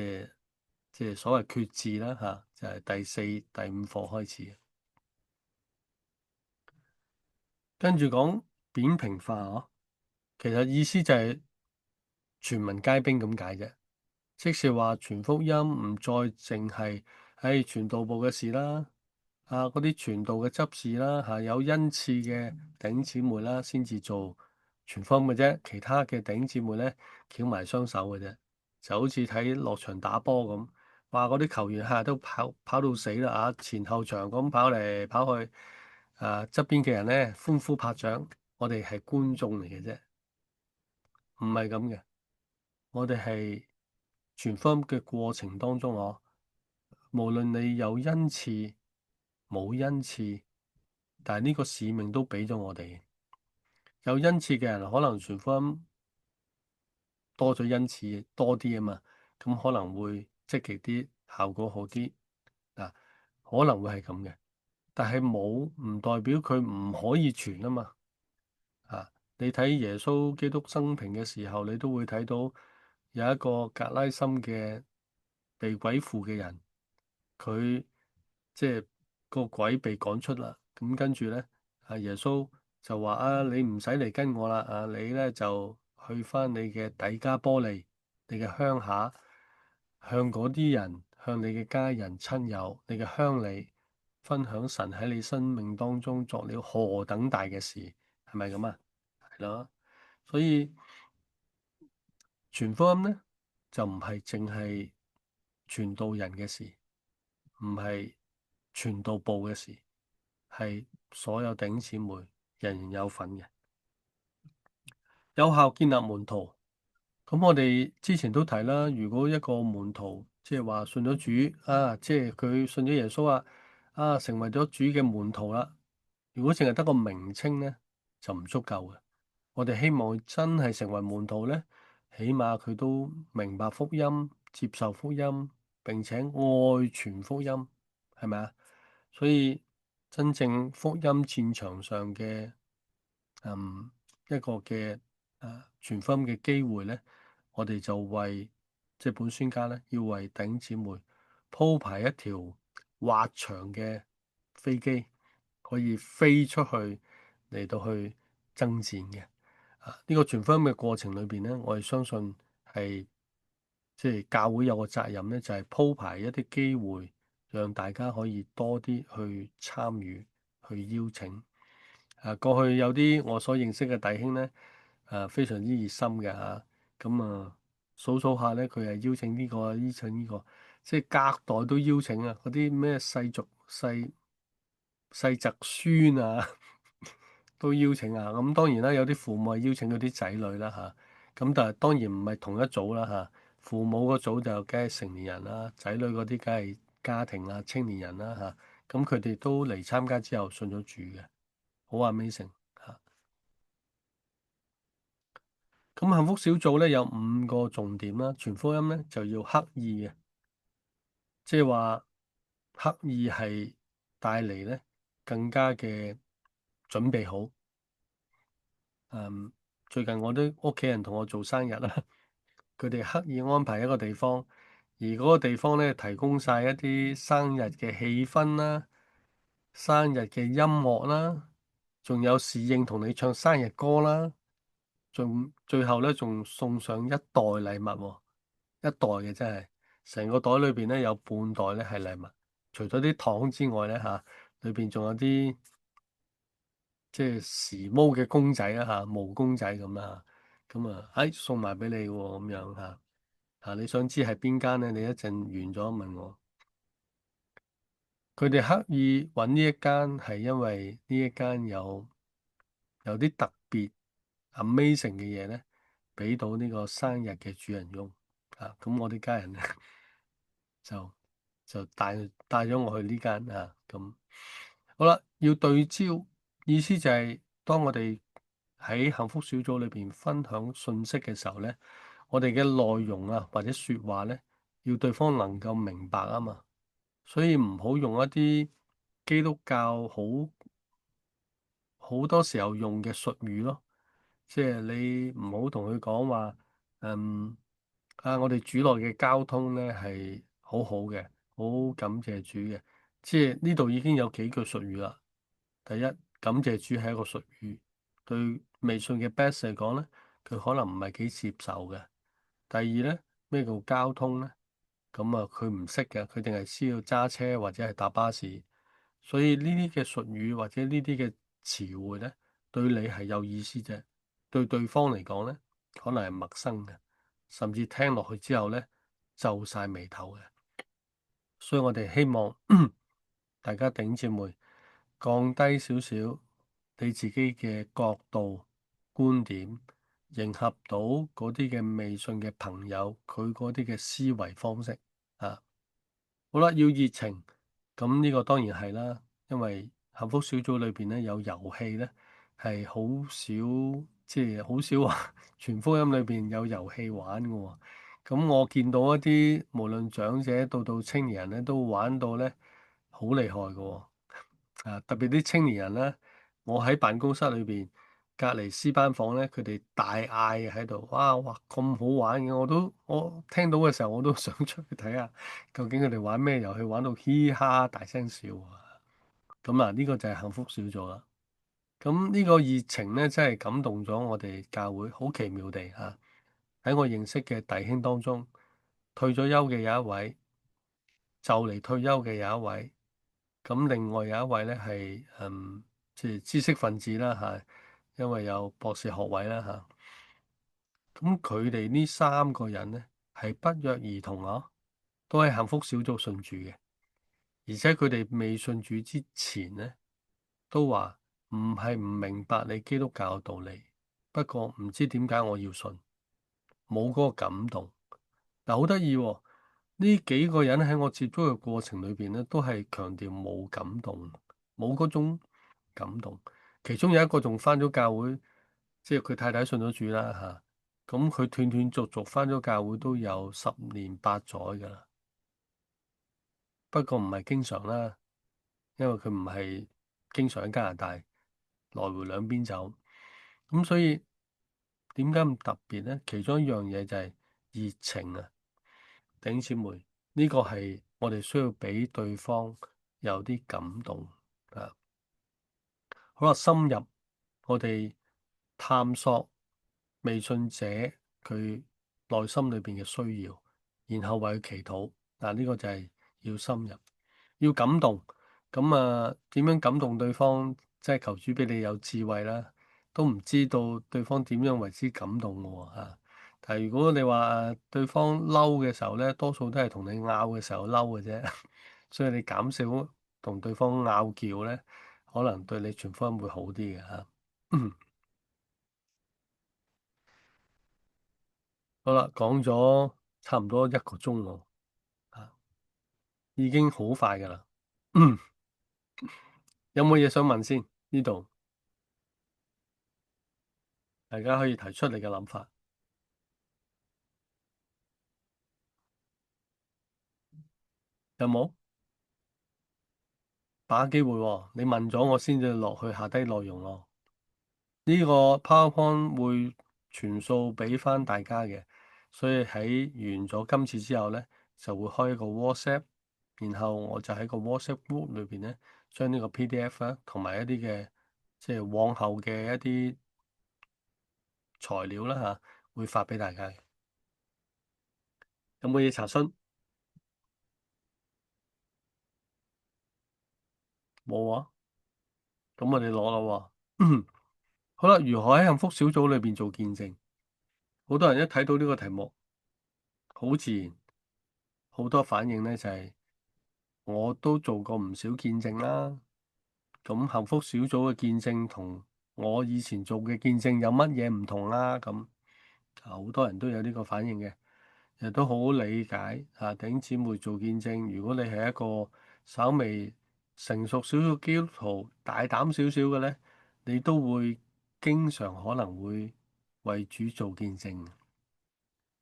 係所謂決志啦就係第4、第5課開始。跟住講扁平化其實意思就係全民皆兵咁解啫，即是話傳福音唔再淨係喺傳道部嘅事啦，嗰啲傳道嘅執事啦，有恩賜嘅弟兄姊妹啦，先至做傳福音嘅啫。其他嘅弟兄姊妹咧，翹埋雙手嘅啫，就好似睇落場打波咁，話嗰啲球員下都跑到死啦前後場咁跑嚟跑去，側邊嘅人咧歡呼拍掌，我哋係觀眾嚟嘅啫，唔係咁嘅。我哋係傳福音嘅過程當中，無論你有恩賜冇恩賜，但係呢個使命都俾咗我哋。有恩賜嘅人可能傳福音多咗恩賜多啲啊嘛，咁可能會積極啲，效果好啲可能會係咁嘅。但係冇唔代表佢唔可以傳啊嘛。你睇耶穌基督生平嘅時候，你都會睇到有一個格拉森嘅被鬼附嘅人，佢即係個鬼被趕出啦。咁跟住咧，耶穌就話啊，你唔使嚟跟我啦，啊，你咧就去翻你嘅底加波利，你嘅鄉下，向嗰啲人，向你嘅家人親友，你嘅鄉里分享神喺你生命當中作了何等大嘅事，係咪咁啊？係咯，所以傳福音咧就唔係淨係傳道人嘅事，唔係傳道部嘅事，係所有弟兄姊妹人人有份嘅。有效建立門徒，咁我哋之前都提啦。如果一個門徒即係話信咗主啊，即係佢信咗耶穌啊，成為咗主嘅門徒啦。如果淨係得個名稱咧，就唔足夠嘅。我哋希望真係成為門徒咧，起碼佢都明白福音、接受福音，並且愛傳福音，係咪啊？所以真正福音戰場上嘅一個嘅傳福音嘅機會咧，我哋就為即係本宣家咧，要為弟兄姊妹鋪排一條滑翔嘅飛機，可以飛出去嚟到去爭戰嘅。呢個傳福音嘅過程裏邊咧，我哋相信係即係教會有個責任咧，就係鋪排一啲機會，讓大家可以多啲去參與、去邀請。過去有啲我所認識嘅弟兄咧，非常之熱心嘅嚇，咁數數下咧，佢係邀請呢個、邀請呢個，即係隔代都邀請啊！嗰啲咩世侄孫啊，都邀請啊！咁當然啦，有啲父母係邀請嗰啲仔女啦嚇，咁但係當然唔係同一組啦嚇。父母嗰組就梗係成年人啦，仔女嗰啲梗係家庭啊、青年人啦嚇。咁佢哋都嚟參加之後信咗主嘅，好 amazing 嚇。咁幸福小組咧有五個重點啦，傳福音咧就要刻意嘅，即係話刻意係帶嚟咧更加嘅準備好。最近我啲屋企人同我做生日啦，佢哋刻意安排一個地方，而嗰個地方咧提供晒一啲生日嘅氣氛啦、生日嘅音樂啦，仲有侍應同你唱生日歌啦，仲最後咧仲送上一袋禮物喎。一袋嘅真係，成個袋裏邊咧有半袋咧係禮物，除咗啲糖之外咧裏邊仲有啲即係時髦嘅公仔啦毛公仔咁啦，咁送埋俾你喎咁樣你想知係邊間咧？你一陣完咗問我。佢哋刻意揾呢一間係因為呢一間有啲特別 amazing 嘅嘢咧，俾到呢個生日嘅主人翁咁我啲家人咧就帶咗我去呢間咁好啦。要對焦，意思就係當我哋喺幸福小組裏邊分享信息嘅時候咧，我哋嘅內容或者説話咧，要對方能夠明白啊嘛。所以唔好用一啲基督教好多時候用嘅術語咯，即係你唔好同佢講話，我哋主內嘅交通咧係好好嘅，好感謝主嘅，即係呢度已經有幾句術語啦。第一，感謝主係一個術語，對微信嘅 best 嚟講咧，佢可能唔係幾接受嘅。第二咧，咩叫交通咧？咁佢唔識嘅，佢淨係需要揸車或者係搭巴士，所以呢啲嘅術語或者呢啲嘅詞彙咧，對你係有意思啫，對對方嚟講咧，可能係陌生嘅，甚至聽落去之後咧，皺晒眉頭嘅。所以我哋希望大家頂姊妹降低少少你自己嘅角度觀點，迎合到嗰啲嘅微信嘅朋友佢嗰啲嘅思維方式啊。好啦，要熱情，咁呢個當然係啦，因為幸福小組裏邊咧有遊戲咧，係好少，即係好少話全福音裏邊有遊戲玩嘅喎。咁我見到一啲無論長者到青年人咧，都玩到咧好厲害嘅喎。特別啲青年人咧，我喺辦公室裏邊隔離師班房咧，佢哋大嗌喺度，哇哇咁好玩嘅，我聽到嘅時候我都想出去睇下，究竟佢哋玩咩遊戲，玩到嘻哈大聲笑啊！咁呢個就係幸福小組啦。咁呢個熱情咧，真係感動咗我哋教會，好奇妙地嚇。喺我認識嘅弟兄當中，退咗休嘅有一位，就嚟退休嘅有一位，咁另外有一位咧係即係知識分子啦嚇，因為有博士學位啦嚇。咁佢哋呢三個人咧係不約而同啊，都係幸福小組信主嘅，而且佢哋未信主之前咧，都話唔係唔明白你基督教嘅道理，不過唔知點解我要信，冇嗰個感動。嗱，好得意喎！呢幾個人喺我接觸嘅過程裏邊咧，都係強調冇感動，冇嗰種感動。其中有一個仲返咗教會，即係佢太太信咗主啦嚇。咁佢斷斷續續返咗教會都有10年8載㗎啦。不過唔係經常啦，因為佢唔係經常喺加拿大來回兩邊走。咁所以點解咁特別咧？其中一樣嘢就係熱情啊！弟兄姊妹，呢個係我哋需要俾對方有啲感動啊！好啦，深入我哋探索未信者佢內心裏邊嘅需要，然後為佢祈禱。嗱，呢個就係要深入，要感動。咁啊，點樣感動對方？即係求主俾你有智慧啦，都唔知道對方點樣為之感動喎嚇。但係如果你話對方嬲嘅時候咧，多數都係同你拗嘅時候嬲嘅啫，所以你減少同對方拗撬咧，可能對你傳福音會好啲嘅嚇。好啦，講咗差唔多1個鐘咯，啊，已經好快㗎啦。有冇嘢想問先？呢度大家可以提出你嘅諗法，有冇？把握機會喎，你問咗我先至落去下低內容咯。呢個 PowerPoint 會全數俾翻大家嘅，所以喺完咗今次之後咧，就會開一個 WhatsApp，然後我就喺個 WhatsApp group 裏邊咧，將呢個 PDF 啦，同埋一啲嘅即係往後嘅一啲材料啦嚇，會發俾大家嘅。有冇嘢查詢？冇啊，咁我哋攞啦喎。好啦，如何喺幸福小組裏邊做見證？好多人一睇到呢個題目，好自然，好多反應咧就係我都做過唔少見證啦。咁幸福小組嘅見證同我以前做嘅見證有乜嘢唔同啦？咁好多人都有呢個反應嘅，亦都好理解啊。弟兄姊妹做見證，如果你係一個稍微成熟少少基督徒、大膽少少嘅咧，你都會經常可能會為主做見證。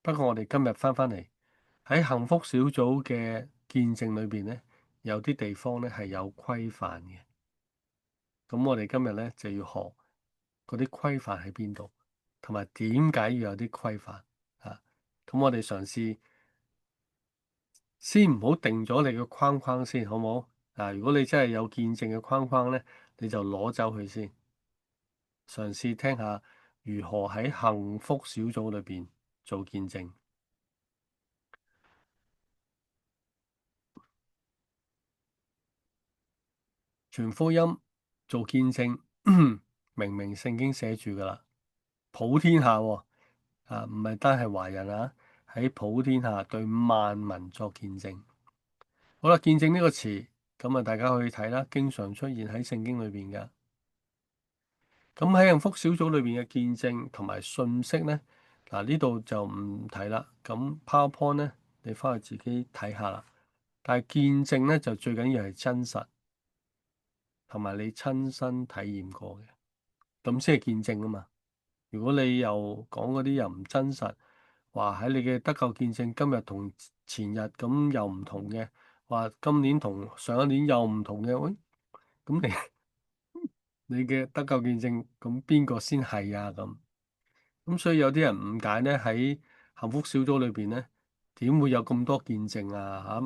不過我哋今日翻嚟喺幸福小組嘅見證裏邊咧，有啲地方咧係有規範嘅。咁我哋今日咧就要學嗰啲規範喺邊度，同埋點解要有啲規範啊？咁我哋嘗試先唔好定咗你嘅框框先，好唔好？啊，如果你真係有見證嘅框框咧，你就攞走佢先，嘗試聽下如何喺幸福小組裏邊做見證。傳福音做見證，明明聖經寫住噶啦，普天下喎，啊，唔係單係華人啊，喺普天下對萬民作見證。好啦，見證呢個詞，咁啊大家可以睇啦，經常出現喺聖經裏邊嘅。咁喺幸福小組裏邊嘅見證同埋信息咧，嗱呢度就唔睇啦。咁 PowerPoint 咧，你翻去自己睇下啦。但係見證咧就最緊要係真實，同埋你親身體驗過嘅，咁先係見證啊嘛。如果你又講嗰啲又唔真實，話喺你嘅得救見證今日同前日咁又唔同嘅，話今年同上一年又唔同嘅，喂，咁你嘅得救見證咁邊個先係啊？咁所以有啲人誤解咧，喺幸福小組裏邊咧，點會有咁多見證啊？嚇，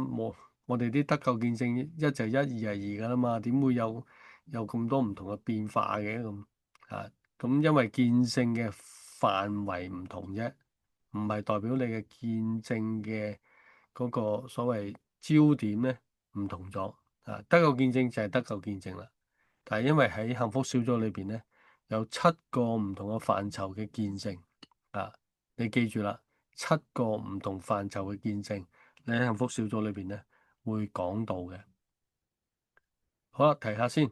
我哋啲得救見證一就一，二係二噶啦嘛，點會有有咁多唔同嘅變化嘅咁啊？咁因為見證嘅範圍唔同啫，唔係代表你嘅見證嘅嗰個所謂焦點咧唔同咗啊。得救見證就係得救見證啦。但係因為喺幸福小組裏邊咧，有7個唔同嘅範疇嘅見證啊，你記住啦，7個唔同範疇嘅見證，你喺幸福小組裏邊咧會講到嘅。好啦，提下先。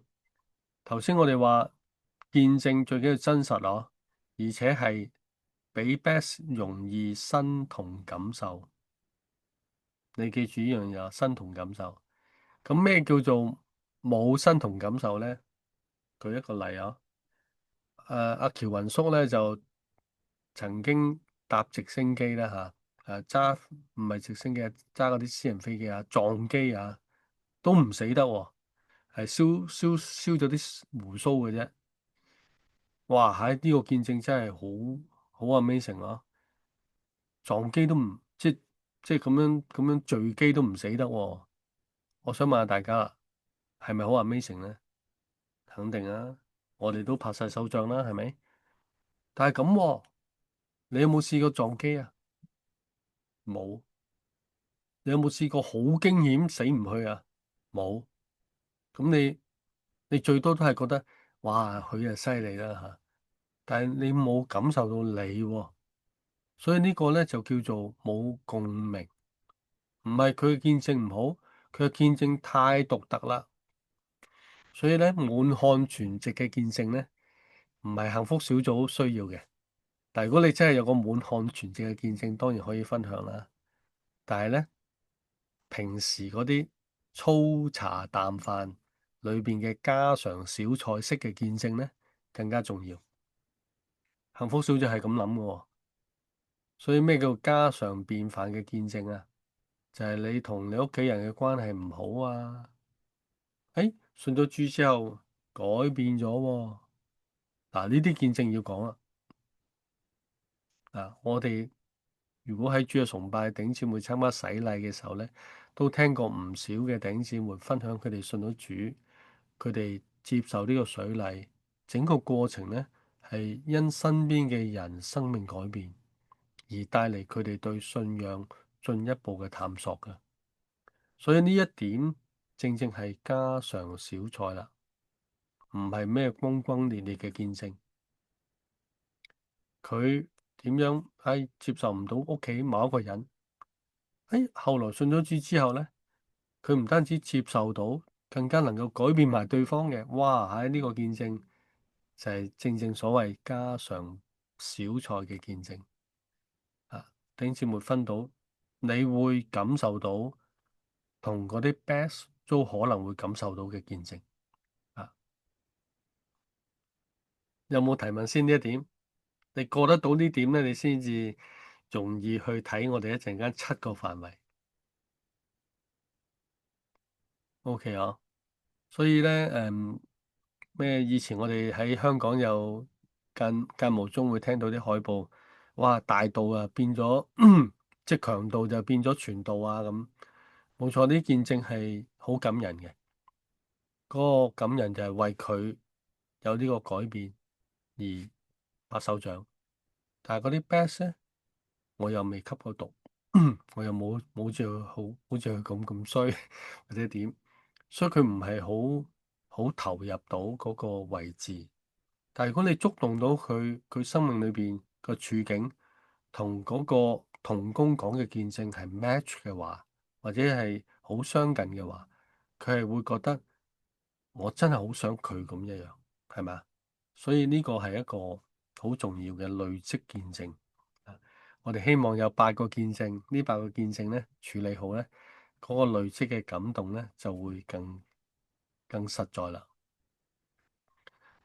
頭先我哋話見證最緊要真實咯，而且係比 best 容易身同感受。你記住呢樣嘢，身同感受。咁咩叫做冇身同感受咧？舉一個例啊，阿喬雲叔咧就曾經搭直升機啦嚇，揸唔係直升機，揸嗰啲私人飛機啊，撞機啊，都唔死得喎，係燒咗啲胡鬚嘅啫。哇！喺呢個見證真係好 amazing 咯，撞機都唔即係咁樣墜機都唔死得喎。我想問下大家啦，係咪好 amazing 咧？肯定啊，我哋都拍晒手掌啦，係咪？但係咁喎，你有冇試過撞機啊？冇。你有冇試過好驚險死唔去啊？冇。咁你最多都係覺得哇，佢係犀利啦嚇，但係你冇感受到你喎。所以呢個咧就叫做冇共鳴，唔係佢嘅見證唔好，佢嘅見證太獨特啦。所以咧，滿漢全席嘅見證咧，唔係幸福小組需要嘅。但係如果你真係有個滿漢全席嘅見證，當然可以分享啦。但係咧，平時嗰啲粗茶淡飯裏邊嘅家常小菜式嘅見證咧，更加重要。幸福小組係咁諗嘅喎。所以咩叫家常便飯嘅見證啊？就係你同你屋企人嘅關係唔好啊，誒，信咗主之後改變咗喎。嗱，呢啲見證要講啦。我哋如果喺主日崇拜頂姊妹參加洗禮嘅時候咧，都聽過唔少嘅頂姊妹分享佢哋信咗主，佢哋接受呢個水禮，整個過程咧係因身邊嘅人生命改變而帶嚟佢哋對信仰進一步嘅探索嘅。所以呢一點正正係家常小菜啦，唔係咩轟轟烈烈嘅見證。佢點樣喺接受唔到屋企某一個人？後來信咗主之後咧，佢唔單止接受到，更加能夠改變埋對方嘅。哇！喺呢個見證就係正正所謂家常小菜嘅見證啊！弟兄姊妹分到，你會感受到同嗰啲 best 都可能會感受到嘅見證啊！有冇提問先呢一點？你過得到呢點咧，你先至容易去睇我哋一陣間7個範圍。OK 啊，所以咧咩？以前我哋喺香港有間無中會聽到啲海報，哇！大道啊變咗，即係強盜就變咗傳道啊咁。冇錯，呢見證係好感人嘅。嗰個感人就係為佢有呢個改變而拍手掌。但係嗰啲 best 咧，我又未吸過毒，我又冇似佢好似佢咁衰或者點，所以佢唔係好投入到嗰個位置。但係如果你觸動到佢生命裏邊個處境，同嗰個同工講嘅見證係 match 嘅話，或者係好相近嘅話，佢係會覺得我真係好想佢咁一樣，係咪啊？所以呢個係一個好重要嘅累積見證。我哋希望有8個見證，呢8個見證咧處理好咧，嗰個累積嘅感動咧就會更實在啦。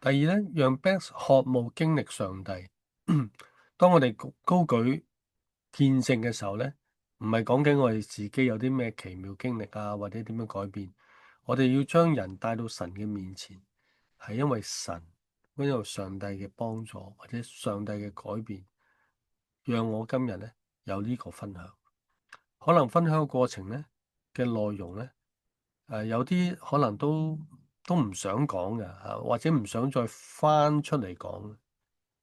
第二咧，讓 Best 渴慕經歷上帝。當我哋高舉見證嘅時候咧，唔係講緊我哋自己有啲咩奇妙經歷啊，或者點樣改變。我哋要將人帶到神嘅面前，係因為神，因為上帝嘅幫助或者上帝嘅改變，讓我今日咧有呢個分享。可能分享嘅過程咧嘅內容咧，有啲可能都都唔想講嘅嚇，或者唔想再翻出嚟講。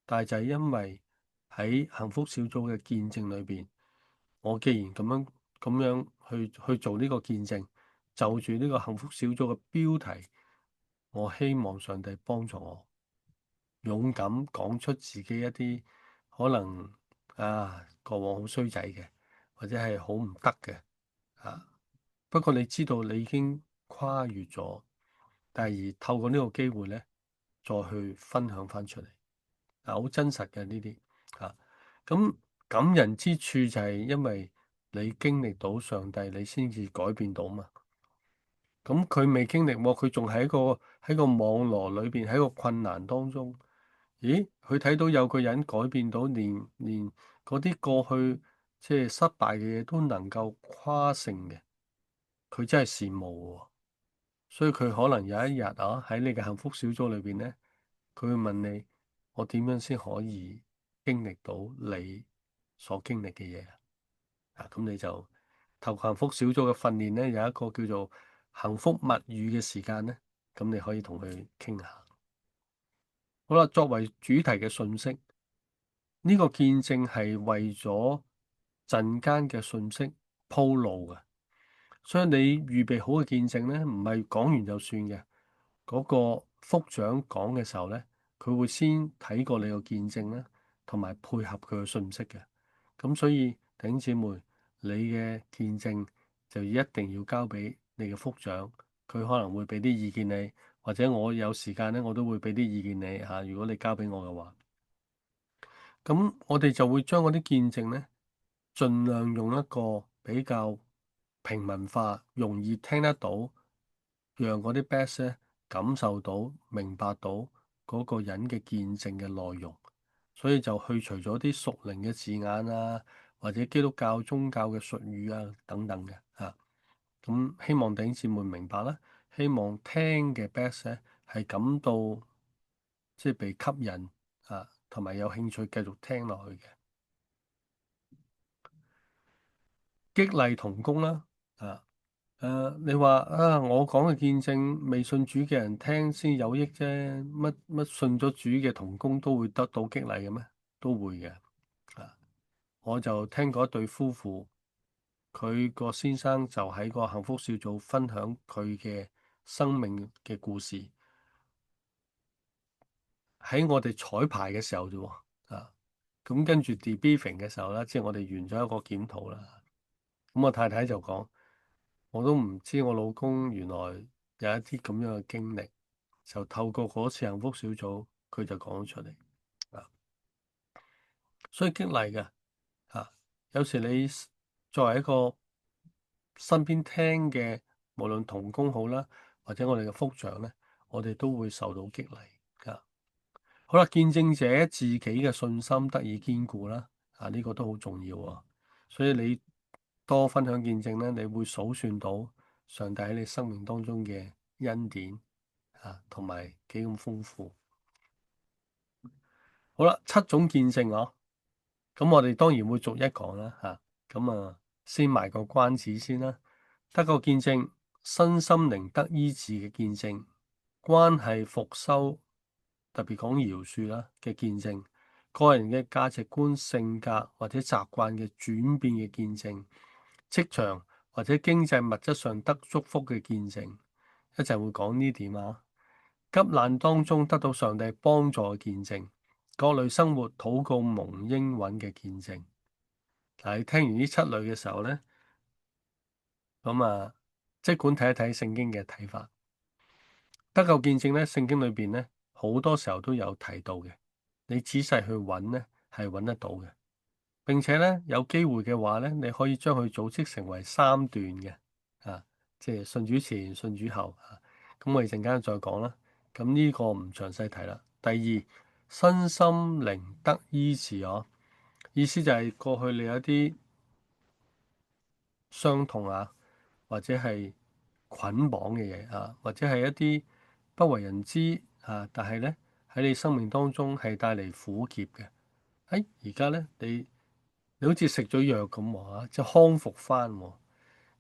但係就係因為喺幸福小組嘅見證裏邊，我既然咁樣去做呢個見證，就住呢個幸福小組嘅標題，我希望上帝幫助我勇敢講出自己一啲可能過往好衰仔嘅，或者係好唔得嘅啊。不過你知道你已經跨越咗，但係而透過呢個機會咧，再去分享翻出嚟好真實嘅呢啲啊。咁感人之處就係因為你經歷到上帝，你先至改變到嘛。咁佢未經歷喎，佢仲喺個網羅裏邊，喺個困難當中。咦？佢睇到有個人改變到，連嗰啲過去即係失敗嘅嘢都能夠跨勝嘅，佢真係羨慕喎。所以佢可能有一日喺你嘅幸福小組裏邊咧，佢會問你：我點樣先可以經歷到你所經歷嘅嘢啊？咁你就透過幸福小組嘅訓練咧，有一個叫做幸福密語嘅時間咧，咁你可以同佢傾下。好啦，作為主題嘅信息，呢個見證係為咗陣間嘅信息鋪路嘅，所以你預備好嘅見證咧，唔係講完就算嘅。嗰個福長講嘅時候咧，佢會先睇過你個見證咧，同埋配合佢嘅信息嘅。咁所以弟兄姊妹，你嘅見證就一定要交俾你嘅福長，佢可能會俾啲意見你，或者我有時間咧，我都會俾啲意見你嚇。如果你交俾我嘅話，咁我哋就會將嗰啲見證咧，盡量用一個比較平民化、容易聽得到，讓嗰啲 best 咧感受到、明白到嗰個人嘅見證嘅內容，所以就去除咗啲屬靈嘅字眼啊，或者基督教宗教嘅術語啊等等嘅嚇。咁希望弟兄姊妹明白啦，希望聽嘅 best 咧係感到即係被吸引同埋有興趣繼續聽落去嘅。激勵同工啦，你話我講嘅見證未信主嘅人聽先有益啫，乜信咗主嘅同工都會得到激勵嘅咩？都會嘅，我就聽過一對夫婦，佢個先生就喺個幸福小組分享佢嘅生命嘅故事，喺我哋彩排嘅時候啫喎，咁跟住 debriefing 嘅時候咧，即係我哋完咗一個檢討啦，咁我太太就講。我都唔知我老公原來有一啲咁樣嘅經歷，就透過嗰次幸福小組，佢就講咗出嚟啊，所以激勵嘅有時你作為一個身邊聽嘅，無論同工好啦，或者我哋嘅福長咧，我哋都會受到激勵啊。好啦，見證者自己嘅信心得以堅固啦，呢個都好重要啊。所以你多分享見證咧，你會數算到上帝喺你生命當中嘅恩典同埋幾咁豐富。好啦，7種見證咁我哋當然會逐一講啦咁先埋個關子先啦。得個見證，身心靈得醫治嘅見證，關係復修，特別講饒恕啦嘅見證，個人嘅價值觀、性格或者習慣嘅轉變嘅見證，職場或者經濟物質上得祝福嘅見證，一陣會講呢點急難當中得到上帝幫助嘅見證，各類生活禱告蒙應允嘅見證。但係聽完呢7類嘅時候咧，即管睇一睇聖經嘅睇法。得救見證咧，聖經裏邊咧好多時候都有提到嘅，你仔細去揾咧係揾得到嘅，並且咧有機會嘅話咧，你可以將佢組織成為3段嘅即係信主前、信主後咁我哋陣間再講啦。咁呢個唔詳細提啦。第二，身心靈得醫治意思就係過去你有一啲傷痛或者係捆綁嘅嘢或者係一啲不為人知但係咧喺你生命當中係帶嚟苦澀嘅。而家咧你好似食咗藥咁即係康復翻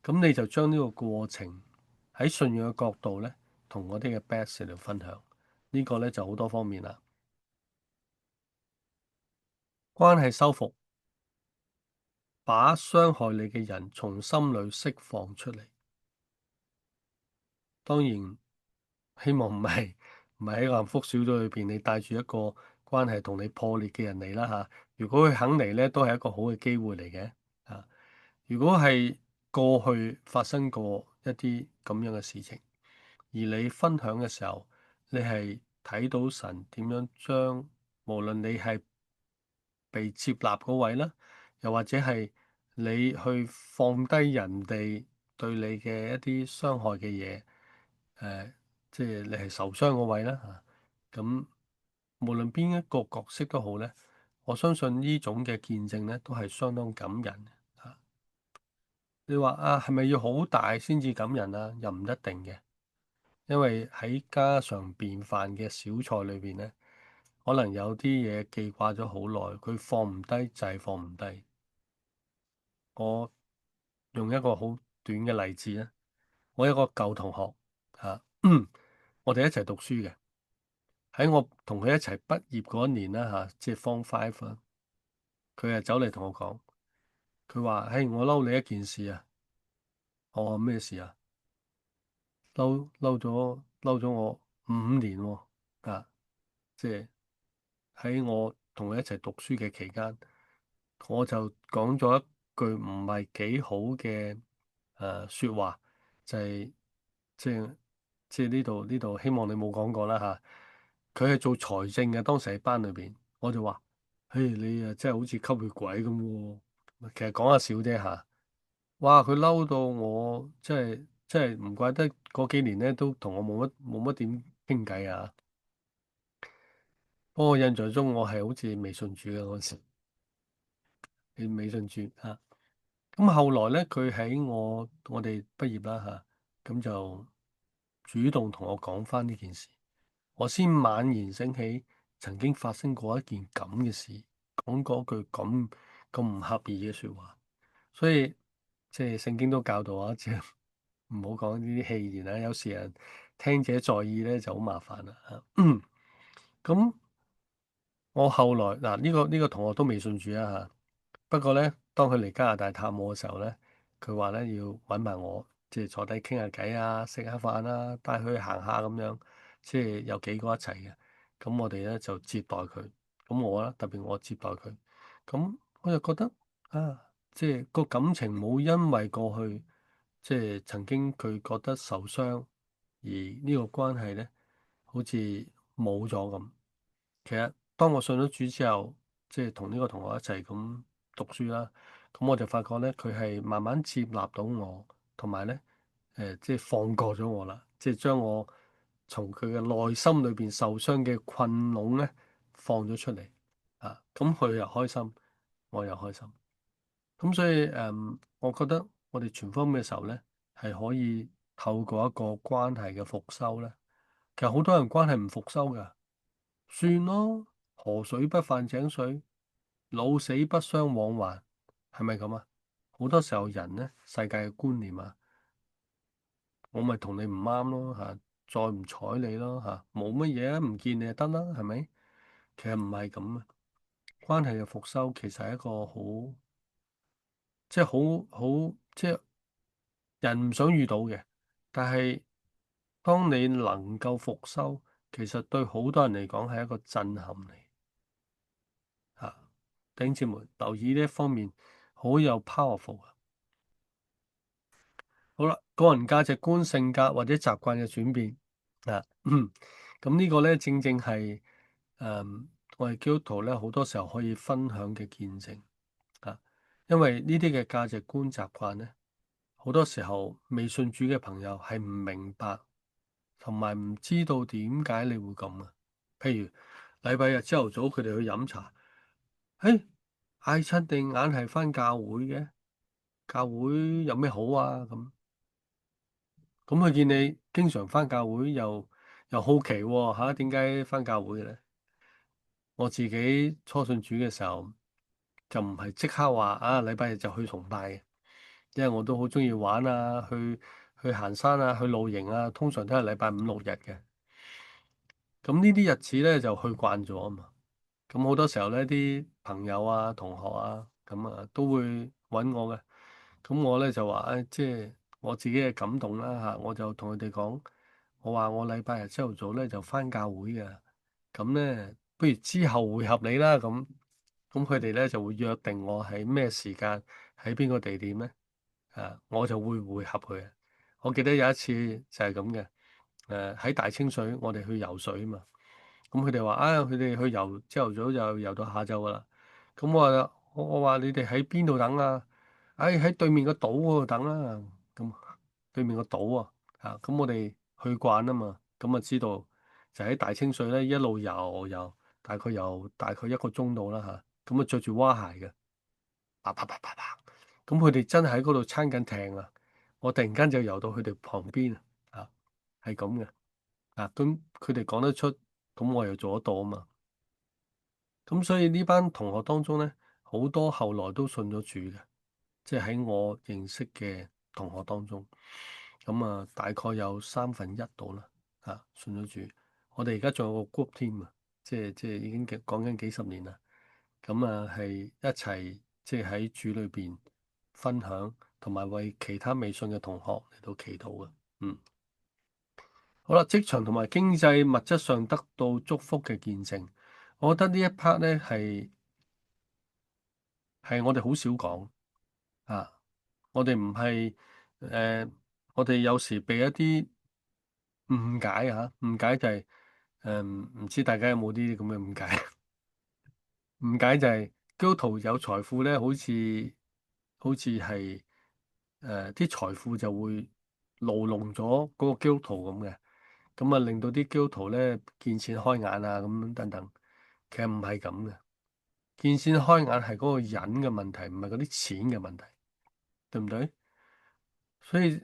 咁你就將呢個過程喺信仰嘅角度咧，同嗰啲嘅 best 嚟分享。呢個咧就好多方面啦。關係修復，把傷害你嘅人從心裏釋放出嚟。當然，希望唔係喺個幸福小組裏邊，你帶住一個關係同你破裂嘅人嚟啦嚇。如果佢肯嚟咧，都係一個好嘅機會嚟嘅啊。如果係過去發生過一啲咁樣嘅事情，而你分享嘅時候，你係睇到神點樣將無論你係被接納嗰位啦，又或者係你去放低人哋對你嘅一啲傷害嘅嘢，即係你係受傷嗰位啦嚇。咁無論邊一個角色都好咧，我相信呢種嘅見證咧都係相當感人嘅嚇。你話啊，係咪要好大先至感人啊？又唔一定嘅。因為喺家常便飯嘅小菜裏邊咧，可能有啲嘢記掛咗好耐，佢放唔低就係放唔低。我用一個好短嘅例子咧，我有一個舊同學嚇，我哋一齊讀書嘅，喺我同佢一齊畢業嗰一年啦嚇，即係 Form 5啦，佢係走嚟同我講，佢話：嘿，我嬲你一件事啊！我話咩事啊？嬲咗我5年喎，即係。喺我同佢一齊讀書嘅期間，我就講咗一句唔係幾好嘅説話，就係即係呢度希望你冇講過啦嚇。佢係做財政嘅，當時喺班裏邊，我就話：嘿，你啊真係好似吸血鬼咁喎。其實講下笑啫嚇。哇！佢嬲到我，即係唔怪得嗰幾年咧都同我冇乜點傾偈啊。不過印象中我係好似未信主嘅嗰時。你未信主啊？咁後來咧，佢喺我哋畢業啦嚇，咁就主動同我講翻呢件事，我先猛然醒起曾經發生過一件咁嘅事，講嗰句咁唔合意嘅説話，所以即係聖經都教導啊，即係唔好講呢啲戲言啊，有時人聽者在意咧就好麻煩啦嚇。咁我後來嗱呢個同學都未信主啊嚇。不過咧，當佢嚟加拿大探我嘅時候咧，佢話咧要揾埋我，即係坐低傾下偈啊，食下飯啊，帶佢去行下咁樣，即係有幾個一齊嘅。咁我哋咧就接待佢。咁我咧特別我接待佢。咁我就覺得啊，即係個感情冇因為過去即係曾經佢覺得受傷，而呢個關係咧好似冇咗咁。其實當我信咗主之後，即係同呢個同學一齊咁讀書啦，咁我就發覺咧，佢係慢慢接納到我，同埋咧即係放過咗我啦，即係將我從佢嘅內心裏邊受傷嘅困籠咧放咗出嚟啊！咁佢又開心，我又開心。咁所以我覺得我哋傳福音嘅時候咧，係可以透過一個關係嘅復修咧。其實好多人關係唔復修㗎。算咯，河水不犯井水，老死不相往還，係咪咁啊？好多時候人呢，世界嘅觀念啊，我咪同你唔啱咯吓，再唔睬你咯吓，冇乜嘢啊，唔見你就得啦，係咪？其實唔係咁啊，關係嘅復修其實係一個好，即係好，即係人唔想遇到嘅，但係當你能夠復修，其實對好多人嚟講係一個震撼嚟。啊，弟兄姊妹留意呢一方面，好有 powerful 啊！好啦，個人價值觀、性格或者習慣嘅轉變啊，咁呢個咧正正係我哋基督徒咧好多時候可以分享嘅見證啊，因為呢啲嘅價值觀、習慣咧，好多時候未信主嘅朋友係唔明白，同埋唔知道點解你會咁啊。譬如禮拜日朝頭早佢哋去飲茶。誒，嗌親定硬係返教會嘅？教會有咩好啊？咁佢見你經常返教會，又好奇喎嚇，點解返教會嘅咧？我自己初信主嘅時候，就唔係即刻話啊禮拜日就去崇拜嘅，因為我都好鍾意玩啊，去去行山啊，去露營啊，通常都係禮拜五六日嘅。咁呢啲日子咧就去慣咗啊嘛。咁好多時候咧，啲朋友啊、同學啊，咁啊都會揾我嘅。咁我咧就話，即係我自己嘅感動啦嚇，我就同佢哋講，我話我禮拜日朝頭早咧就返教會嘅。咁咧，不如之後會合你啦。咁佢哋咧就會約定我喺咩時間，喺邊個地點咧，我就會合佢嘅。我記得有一次就係咁嘅，喺大清水我哋去游水啊嘛。咁佢哋話佢哋去游，朝頭早就游到下晝噶啦。咁我話你哋喺邊度等啊？喺對面個島嗰度等啦。咁對面個島啊，咁我哋去慣啊嘛，咁啊知道就喺大清水咧一路游，大概一個鐘度啦嚇。咁啊着住蛙鞋嘅，啪啪啪啪啪。咁佢哋真係喺嗰度撐緊艇啊！我突然間就游到佢哋旁邊啊，係咁嘅。咁佢哋講得出，咁我又做得到啊嘛。咁所以呢班同學當中咧，好多後來都信咗主嘅，即係喺我認識嘅同學當中，咁啊大概有1/3到啦，信咗主。我哋而家仲有個 group team 啊，即係已經講緊幾十年啦。咁啊係一齊即係喺主裏邊分享，同埋為其他未信嘅同學嚟到祈禱嘅。嗯，好啦，職場同埋經濟物質上得到祝福嘅見證，我覺得呢一 part 咧係我哋好少講啊。我哋唔係誒，我哋有時被一啲誤解誤解就係唔知大家有冇啲咁嘅誤解？誤解就係基督徒有財富咧，好似係啲財富就會牢籠咗嗰個基督徒咁嘅，咁啊令到啲基督徒咧見錢開眼啊咁等等。其實唔係咁嘅，見錢開眼係嗰個人嘅問題，唔係嗰啲錢嘅問題，對唔對？所以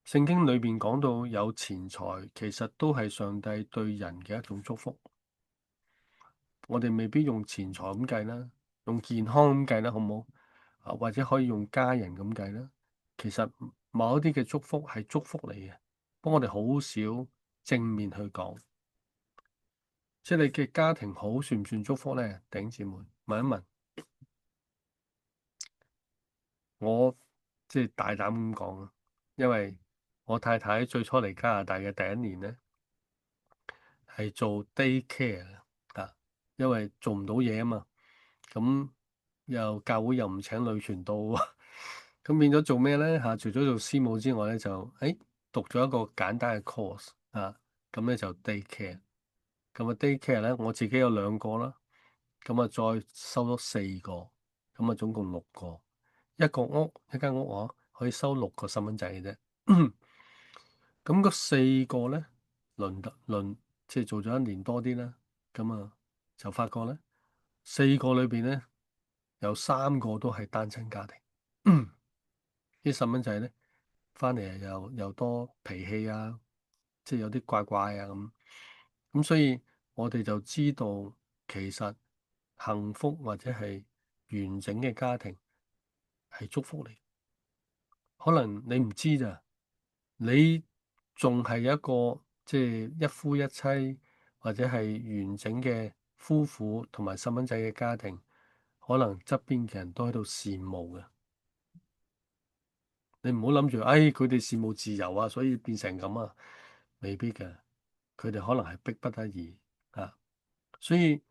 聖經裏邊講到有錢財，其實都係上帝對人嘅一種祝福。我哋未必用錢財咁計啦，用健康咁計啦，好唔好？或者可以用家人咁計啦。其實某一啲嘅祝福係祝福嚟嘅，不過我哋好少正面去講。即係你嘅家庭好算唔算祝福咧？弟兄姊妹問一問。我即係大膽咁講啊，因為我太太最初嚟加拿大嘅第一年咧，係做 day care 啊，因為做唔到嘢啊嘛，咁又教會又唔請女傳道，咁變咗做咩咧嚇？除咗做師母之外咧，就讀咗一個簡單嘅 course 咁咧就 day care，咁啊 day care 咧我自己有2個啦，咁啊再收咗4個，咁啊總共6個，一間屋可以收6個細蚊仔嘅啫。咁嗰4個咧，輪即係做咗1年多啲啦。咁啊，就發覺咧4個裏邊咧有3個都係單親家庭。啲細蚊仔咧翻嚟又多脾氣啊，即係有啲怪怪啊咁。咁所以我哋就知道其實幸福或者係完整嘅家庭係祝福嚟。可能你唔知咋。你仲係一個即係一夫一妻或者係完整嘅夫婦同埋細蚊仔嘅家庭，可能側邊嘅人都喺度羨慕嘅。你唔好諗住，佢哋羨慕自由啊，所以變成咁啊，未必嘅。佢哋可能係逼不得已啊。所以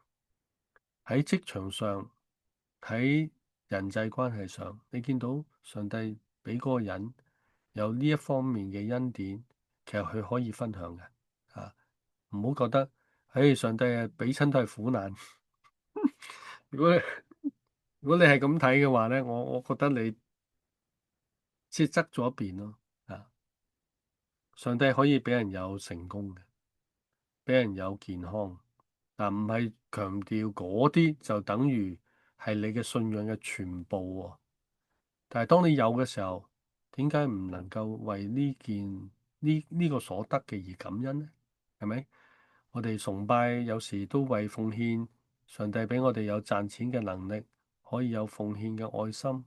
喺職場上，喺人際關係上，你見到上帝俾嗰個人有呢一方面嘅恩典，其實佢可以分享嘅。唔好覺得，上帝俾親都係苦難。如果如果你係咁睇嘅話咧，我覺得你即係側咗一邊咯。上帝可以俾人有成功嘅，俾人有健康，但唔係強調嗰啲就等於係你嘅信仰嘅全部喎。但係當你有嘅時候，點解唔能夠為呢個所得嘅而感恩呢？係咪？我哋崇拜有時都為奉獻，上帝俾我哋有賺錢嘅能力，可以有奉獻嘅愛心，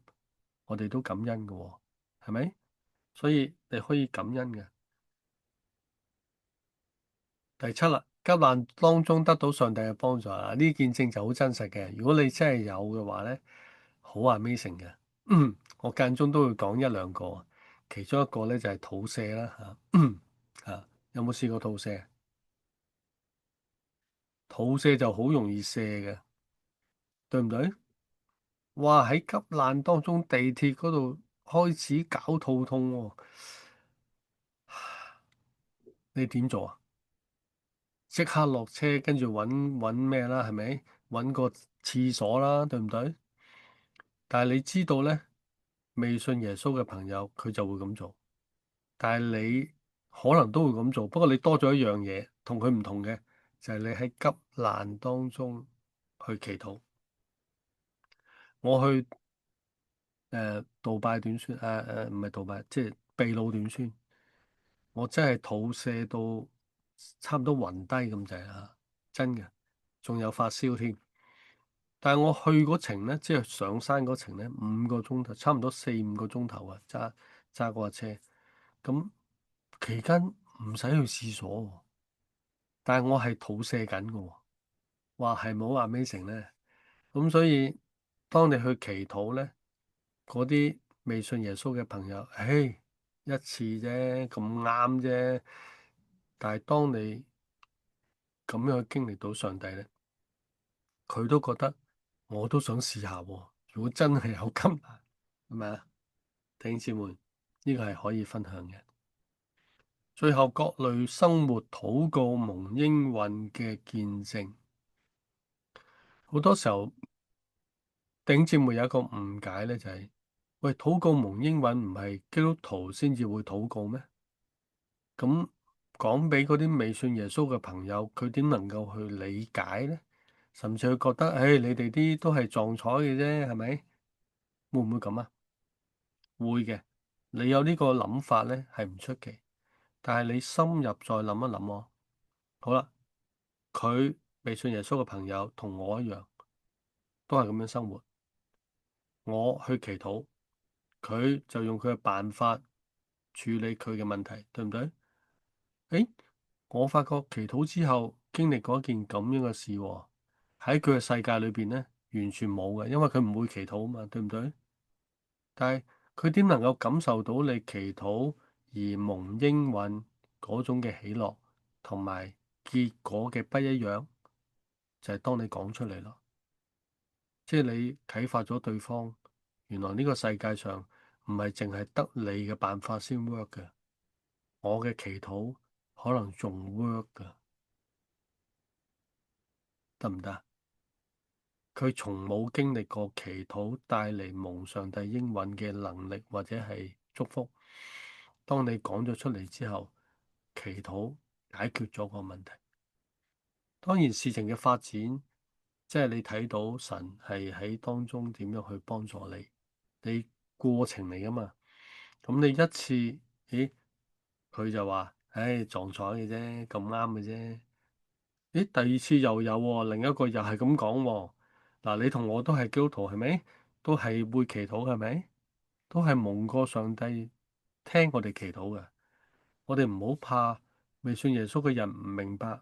我哋都感恩嘅喎，係咪？所以你可以感恩嘅。第七啦，急難當中得到上帝嘅幫助啊！呢見證就好真實嘅。如果你真係有嘅話咧，好 amazing 嘅。我間中都會講一兩個，其中一個咧就係肚瀉啦嚇。有冇試過肚瀉？肚瀉就好容易瀉嘅，對唔對？哇！喺急難當中，地鐵嗰度開始搞肚痛喎，你點做啊？即刻落車，跟住揾咩啦？係咪？揾個廁所啦，對唔對？但係你知道咧，未信耶穌嘅朋友佢就會咁做，但係你可能都會咁做，不過你多咗一樣嘢，同佢唔同嘅就係你喺急難當中去祈禱。我去杜拜短宣，唔係杜拜，即係秘魯短宣。我真係肚瀉到差唔多暈低咁滯啊！真嘅，仲有發燒添。但係我去嗰程咧，即係上山嗰程咧，5個鐘頭，差唔多4、5個鐘頭啊！揸嗰架車，咁期間唔使去廁所喎，但係我係肚瀉緊嘅喎。話係冇 amazing 咧。咁所以當你去祈禱咧，嗰啲未信耶穌嘅朋友，唉，一次啫，咁啱啫。但係當你咁樣經歷到上帝咧，佢都覺得我都想試下喎。如果真係有金難，係咪啊？弟兄姊妹，呢個係可以分享嘅。最後各類生活禱告蒙應允嘅見證，好多時候弟兄姊妹有一個誤解咧，就係喂，禱告蒙應允唔係基督徒先至會禱告咩？咁講俾嗰啲未信耶穌嘅朋友，佢點能夠去理解呢？甚至佢覺得，唉，你哋啲都係撞彩嘅啫，係咪？會唔會咁啊？會嘅。你有呢個諗法呢，係唔出奇。但係你深入再諗一諗喎。好啦，佢未信耶穌嘅朋友同我一樣，都係咁樣生活。我去祈禱，佢就用佢嘅辦法處理佢嘅問題，對唔對？誒，我發覺祈禱之後經歷過一件咁樣嘅事喎，喺佢嘅世界裏邊咧，完全冇嘅，因為佢唔會祈禱啊嘛，對唔對？但係佢點能夠感受到你祈禱而蒙應允嗰種嘅喜樂，同埋結果嘅不一樣，就係當你講出嚟咯，即係你啟發咗對方，原來呢個世界上唔係淨係得你嘅辦法先 work 嘅，我嘅祈禱可能仲 work 噶。得唔得？佢從冇經歷過祈禱帶嚟蒙上帝應允嘅能力或者係祝福。當你講咗出嚟之後，祈禱解決咗個問題。當然事情嘅發展，即係你睇到神係喺當中點樣去幫助你，你過程嚟噶嘛。咁你一次，咦，佢就話，唉，撞彩嘅啫，咁啱嘅啫。咦，第二次又有喎，另一個又係咁講喎。嗱，你同我都係基督徒係咪？都係會祈禱係咪？都係蒙過上帝聽我哋祈禱嘅。我哋唔好怕未信耶穌嘅人唔明白，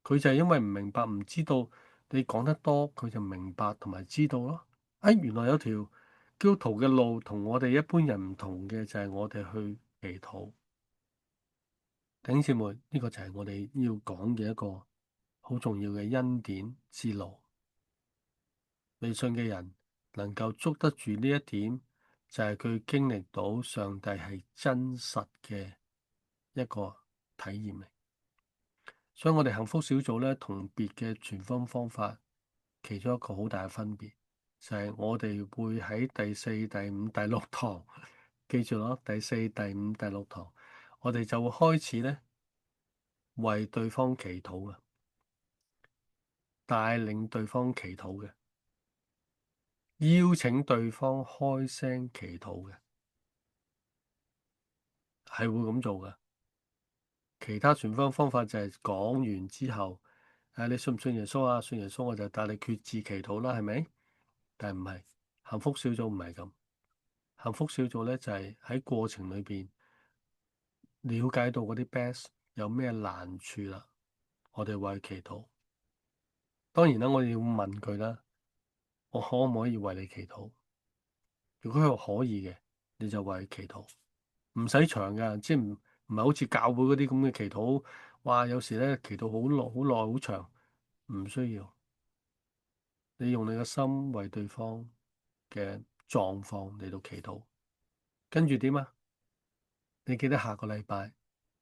佢就係因為唔明白，唔知道你講得多，佢就明白同埋知道咯。哎，原來有條基督徒嘅路同我哋一般人唔同嘅，就係我哋去祈禱。弟兄姊妹，呢個就係我哋要講嘅一個好重要嘅恩典之路。未信嘅人能夠捉得住呢一點，就係佢經歷到上帝係真實嘅一個體驗嚟。所以我哋幸福小組咧，同別嘅傳福音方法，其中一個好大嘅分別，就係我哋會喺第四、第五、第六堂，記住咯，第四、第五、第六堂，我哋就會開始咧為對方祈禱嘅，帶領對方祈禱嘅。邀請對方開聲祈禱嘅，係會咁做嘅。其他傳福音方法就係講完之後，你信唔信耶穌啊？信耶穌我就帶你決志祈禱啦，係咪？但係唔係，幸福小組唔係咁。幸福小組咧就係喺過程裏邊，了解到嗰啲 best 有咩難處啦，我哋為佢祈禱。當然啦，我哋要問佢啦，我可唔可以為你祈禱？如果佢話可以嘅，你就為佢祈禱，唔使長㗎，即係唔係好似教會嗰啲咁嘅祈禱，哇！有時咧祈禱好耐、好耐、好長，唔需要。你用你嘅心為對方嘅狀況嚟到祈禱，跟住點啊？你記得下個禮拜，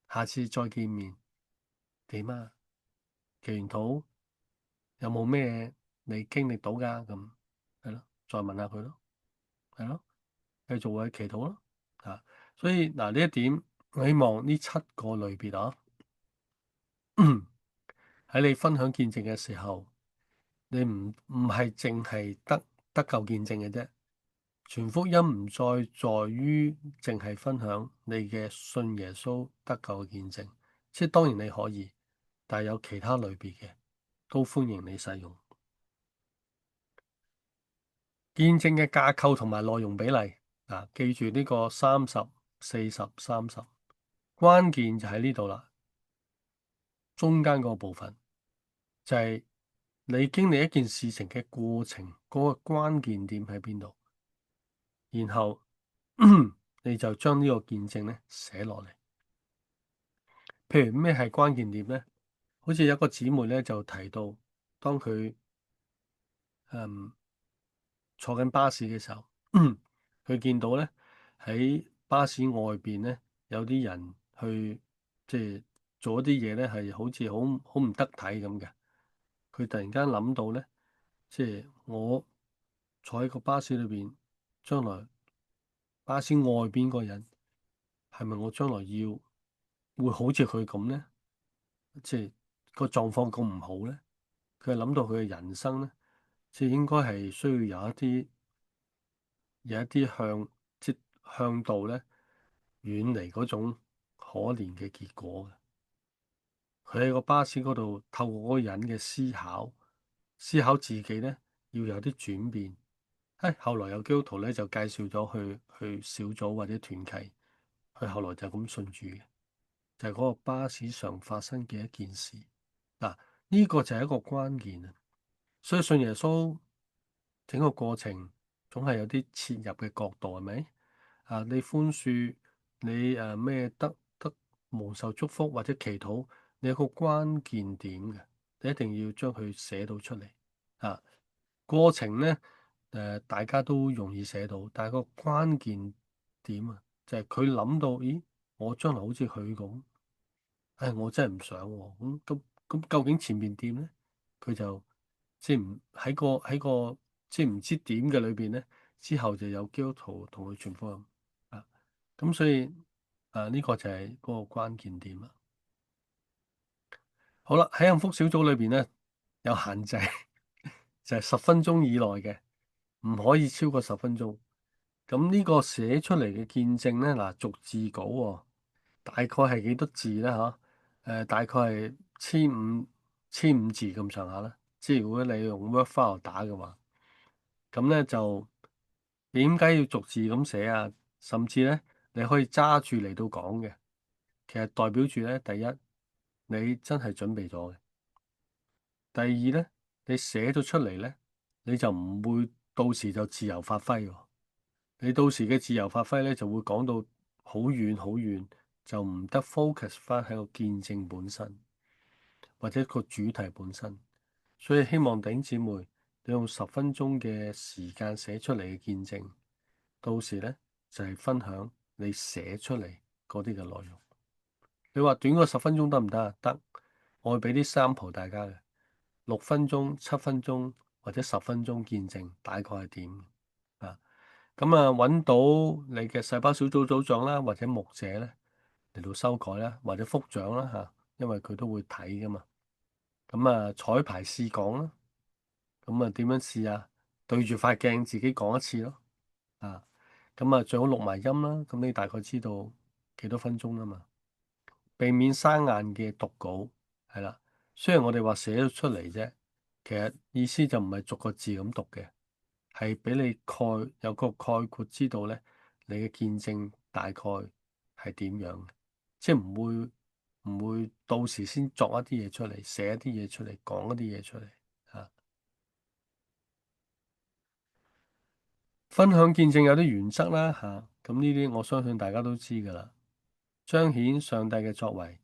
下次再見面點啊？祈完禱有冇咩你經歷到㗎？咁係咯，再問下佢咯，係咯，繼續為佢祈禱咯。啊，所以嗱呢一點，我希望呢7個類別啊，喺你分享見證嘅時候，你唔係淨係得救見證嘅啫。傳福音唔再在於淨係分享你嘅信耶穌得救嘅見證，即係當然你可以，但係有其他類別嘅都歡迎你使用。見證嘅架構同埋內容比例啊，記住呢個30、40、30，關鍵就喺呢度啦。中間嗰個部分就係你經歷一件事情嘅過程，嗰個關鍵點喺邊度，然後你就將呢個見證咧寫落嚟。譬如咩係關鍵點咧？好似有一個姊妹咧就提到，當佢嗯坐緊巴士嘅時候，佢見到咧喺巴士外邊咧有啲人去即係做一啲嘢咧，係好似好唔得體咁嘅。佢突然間諗到咧，即係我坐喺個巴士裏邊，將來巴士外邊個人係咪我將來要會好似佢咁咧？即係個狀況咁唔好咧？佢係諗到佢嘅人生咧，即係應該係需要有一啲向道咧遠離嗰種可憐嘅結果嘅。佢喺個巴士嗰度透過嗰個人嘅思考自己咧要有啲轉變。後來有基督徒咧就介紹咗去小組或者團契，佢後來就咁信主嘅，就係嗰個巴士上發生嘅一件事。嗱，呢個就係一個關鍵啊！所以信耶穌整個過程總係有啲切入嘅角度，係咪？啊，你寬恕你咩得蒙受祝福或者祈禱，你有個關鍵點嘅，你一定要將佢寫到出嚟啊！過程咧大家都容易寫到，但係個關鍵點啊，就係佢諗到，咦，我將來好似佢咁，我真係唔想喎。咁究竟前面點咧？佢就即係唔喺個即係唔知點嘅裏邊咧，之後就有基督徒同佢傳福音啊。咁所以呢個就係嗰個關鍵點啦。好啦，喺幸福小組裏邊咧有限制，就係10分鐘以內嘅，唔可以超過10分鐘。咁呢個寫出嚟嘅見證咧，嗱，逐字稿喎，大概係幾多字咧？嚇，大概係千五字咁上下啦。即係如果你用 Word file 打嘅話，咁咧就點解要逐字咁寫啊？甚至咧你可以揸住嚟到講嘅，其實代表住咧，第一你真係準備咗嘅，第二咧你寫咗出嚟咧，你就唔會到時就自由發揮喎。你到時嘅自由發揮咧，就會講到好遠好遠，就唔得 focus 翻喺個見證本身或者個主題本身。所以希望弟兄姊妹，你用10分鐘嘅時間寫出嚟嘅見證，到時咧就係分享你寫出嚟嗰啲嘅內容。你話短過10分鐘得唔得啊？得，我會俾啲 sample 大家嘅6分鐘、7分鐘或者10分鐘見證，大概係點啊？咁啊，揾到你嘅細胞小組組長啦，或者牧者咧嚟到修改啦，或者副長啦嚇，因為佢都會睇噶嘛。咁啊，彩排試講啦。咁啊，點樣試啊？對住塊鏡自己講一次咯。啊，咁啊，最好錄埋音啦。咁你大概知道幾多分鐘啦嘛？避免生硬嘅讀稿係啦。雖然我哋話寫咗出嚟啫，其實意思就唔係逐個字咁讀嘅。係俾你有個概括知道咧，你嘅見證大概係點樣，即係唔會到時先作一啲嘢出嚟，寫一啲嘢出嚟，講一啲嘢出嚟啊。分享見證有啲原則啦嚇，咁呢啲我相信大家都知㗎啦。彰顯上帝嘅作為，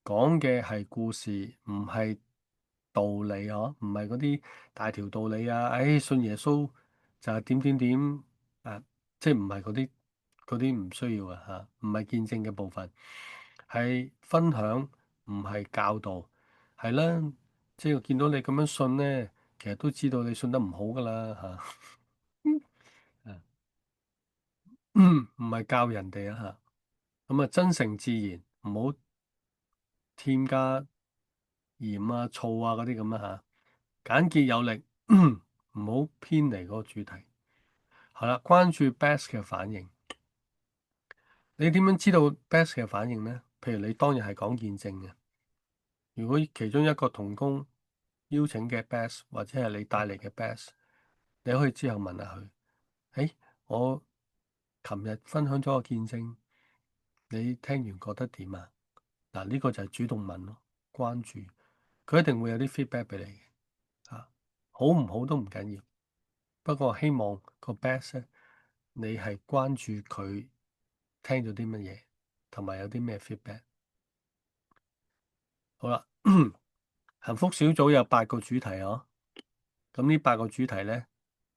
講嘅係故事，唔係道理呵，唔係嗰啲大條道理啊！信耶穌就係點點點啊，即係唔係嗰啲唔需要啊嚇，唔係見證嘅部分，係分享，唔係教導，係啦。即係我見到你咁樣信咧，其實都知道你信得唔好㗎啦嚇。唔係教人哋啊嚇。咁啊，真誠自然，唔好添加鹽啊、醋啊嗰啲咁啊嚇，簡潔有力，唔好偏離嗰個主題。係啦，關注 best 嘅反應。你點樣知道 best 嘅反應呢？譬如你當日係講見證嘅，如果其中一個同工邀請嘅 best，或者係你帶嚟嘅 best，你可以之後問下佢：誒，我琴日分享咗個見證，你聽完覺得點啊？嗱，呢個就係主動問咯，關注。佢一定會有啲 feedback 俾你嘅，好唔好都唔緊要。不過希望個 best 咧，你係關注佢聽咗啲乜嘢，同埋有啲咩 feedback。好啦，幸福小組有8個主題哦。咁呢8個主題咧，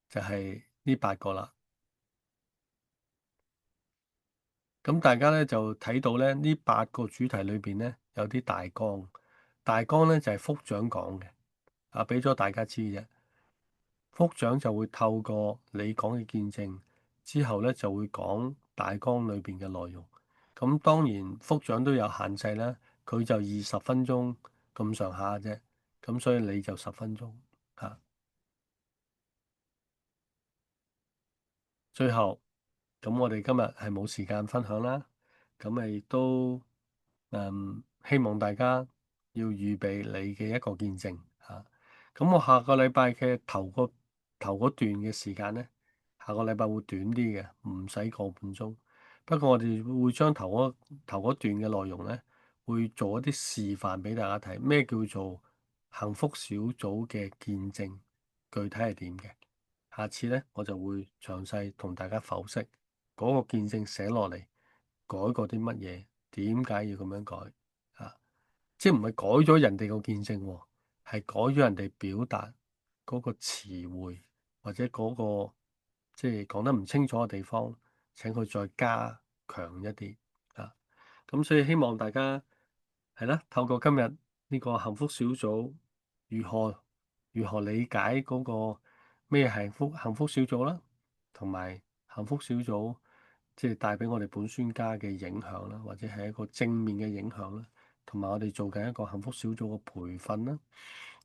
就係呢8個啦。咁大家咧就睇到咧，呢8個主題裏邊咧有啲大綱，大綱咧就係福長講嘅，俾咗大家知嘅啫。福長就會透過你講嘅見證之後咧，就會講大綱裏邊嘅內容。咁當然福長都有限制啦，佢就20分鐘咁上下啫。咁所以你就10分鐘嚇。最後咁，我哋今日係冇時間分享啦。咁咪亦都希望大家要預備你嘅一個見證嚇。咁我下個禮拜嘅頭嗰段嘅時間呢，下個禮拜會短啲嘅，唔使個半鐘。不過我哋會將頭嗰段嘅內容呢，會做一啲示範俾大家睇，咩叫做幸福小組嘅見證，具體係點嘅。下次呢，我就會詳細同大家剖析嗰個見證寫落嚟改過啲乜嘢，點解要咁樣改啊？即係唔係改咗人哋個見證喎，係改咗人哋表達嗰個詞彙，或者嗰個即係講得唔清楚嘅地方，請佢再加強一啲啊。咁所以希望大家係啦，透過今日呢個幸福小組，如何理解嗰個咩幸福小組啦，同埋幸福小組即係帶俾我哋本宣家嘅影響啦，或者係一個正面嘅影響啦，同埋我哋做緊一個幸福小組嘅培訓啦。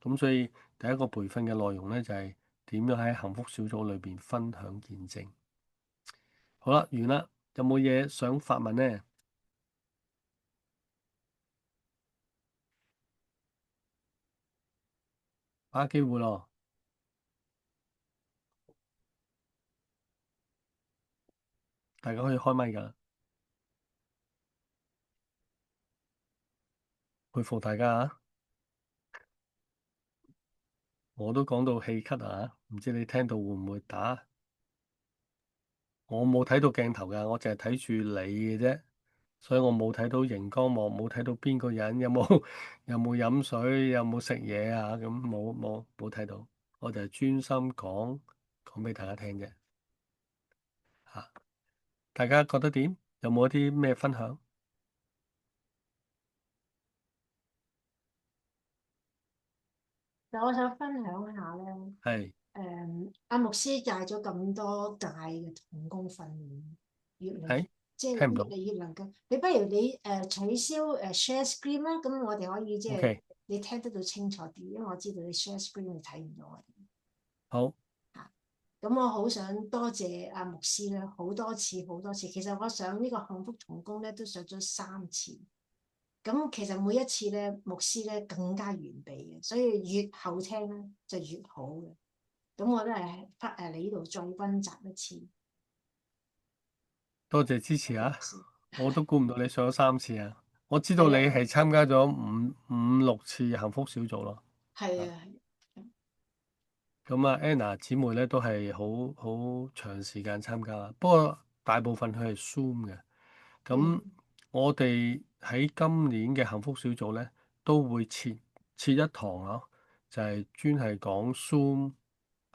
咁所以第一個培訓嘅內容咧就係點樣喺幸福小組裏邊分享見證。好啦，完啦，有冇嘢想發問呢？把握機會咯，大家可以開麥㗎，佩服大家啊！我都講到氣咳啊，唔知你聽到會唔會打？我冇睇到鏡頭㗎，我淨係睇住你嘅啫，所以我冇睇到熒光幕，冇睇到邊個人有冇有冇飲水，有冇食嘢啊？咁冇睇到，我就係專心講俾大家聽啫。嚇，大家覺得點？有冇一啲咩分享？但我想分享一下咧，係阿牧師帶咗咁多屆嘅同工訓練，越嚟越係即係聽唔到越嚟越能夠。你不如你取消share screen 啦，咁我哋可以即係？OK，你聽得到清楚啲，因為我知道你 share screen 你睇唔到我哋。好，咁我好想多謝阿牧師咧，好多次好多次。其實我上呢個幸福同工咧都上咗3次。咁其實每一次咧，牧師咧更加完備嘅，所以越後聽咧就越好嘅。咁我都係嚟呢度再溫習一次。多謝支持啊！牧師我都估唔到你上咗3次啊！我知道你係啊，係參加咗五六次幸福小組咯。係啊，咁啊，Anna 姊妹咧都係好長時間參加啦，不過大部分佢係 Zoom 嘅。咁嗯我哋喺今年嘅幸福小組咧，都會設一堂咯，就係專係講 Zoom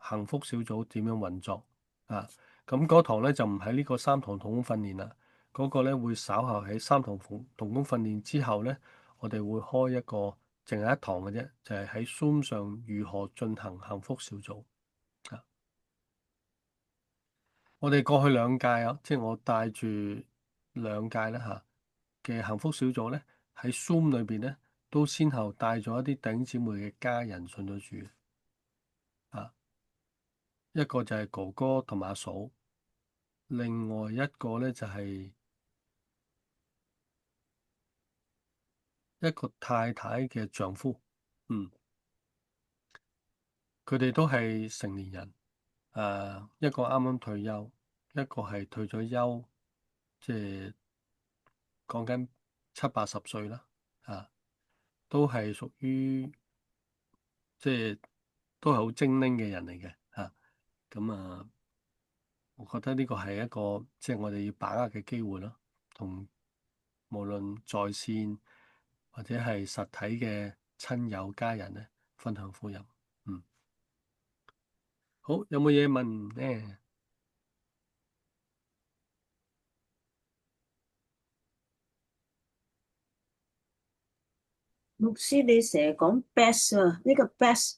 幸福小組點樣運作啊。咁嗰堂咧就唔喺呢個三堂同工訓練啦，嗰個咧會稍後喺三堂同工訓練之後咧，我哋會開一個淨係一堂嘅啫，就係喺 Zoom 上如何進行幸福小組啊。我哋過去2屆啊，即係我帶住2屆咧嚇嘅幸福小組咧，喺 Zoom 裏邊咧都先後帶咗一啲弟兄姊妹嘅家人信咗主啊。一個就係哥哥同埋阿嫂，另外一個咧就係一個太太嘅丈夫。嗯，佢哋都係成年人。一個啱啱退休，一個係退咗休，即係講緊70、80歲啦。啊，都係屬於即係都係好精靈嘅人嚟嘅嚇。咁我覺得呢個係一個即係我哋要把握嘅機會咯，同無論在線或者係實體嘅親友家人咧分享福音。嗯，好，有冇嘢問呢？牧師，你成日講 best 啊，呢個 best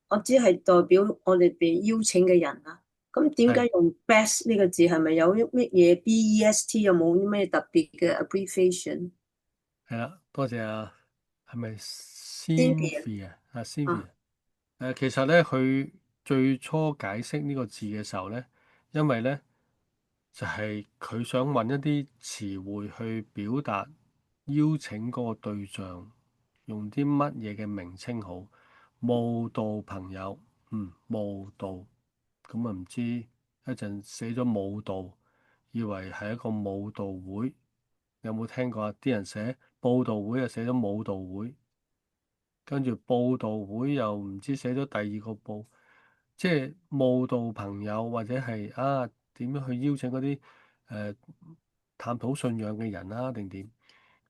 我知係代表我哋被邀請嘅人啊。咁點解係用 best 呢個字？係咪有乜嘢 BEST？有冇啲咩特別嘅 abbreviation？係啦，多謝啊，係咪 Cynthia Cynthia 啊啊，？Cynthia 其實咧，佢最初解釋呢個字嘅時候咧，因為咧就係佢想揾一啲詞彙去表達邀請嗰個對象，用啲乜嘢嘅名稱好？慕道朋友，慕道，咁啊唔知一陣寫咗舞蹈，以為係一個舞蹈會，有冇聽過啊？啲人寫報道會啊，寫咗舞蹈會。跟住報道會又唔知寫咗第二個報，即係慕道朋友或者係點樣去邀請嗰啲誒探討信仰嘅人啦，定點？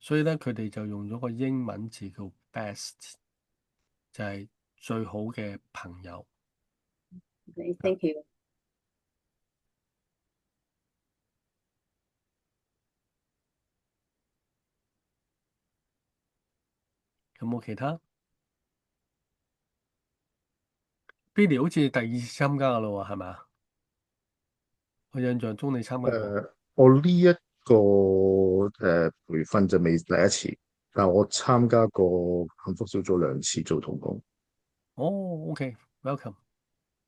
所以咧佢哋就用咗個英文字叫 best，就係最好嘅朋友你 啊。thank you。有冇其他？Billy 好似第2次參加噶咯喎，係咪啊？我印象中你參加過。我呢一個培訓就未第一次，但我參加過幸福小組2次做同工。哦，OK，welcome。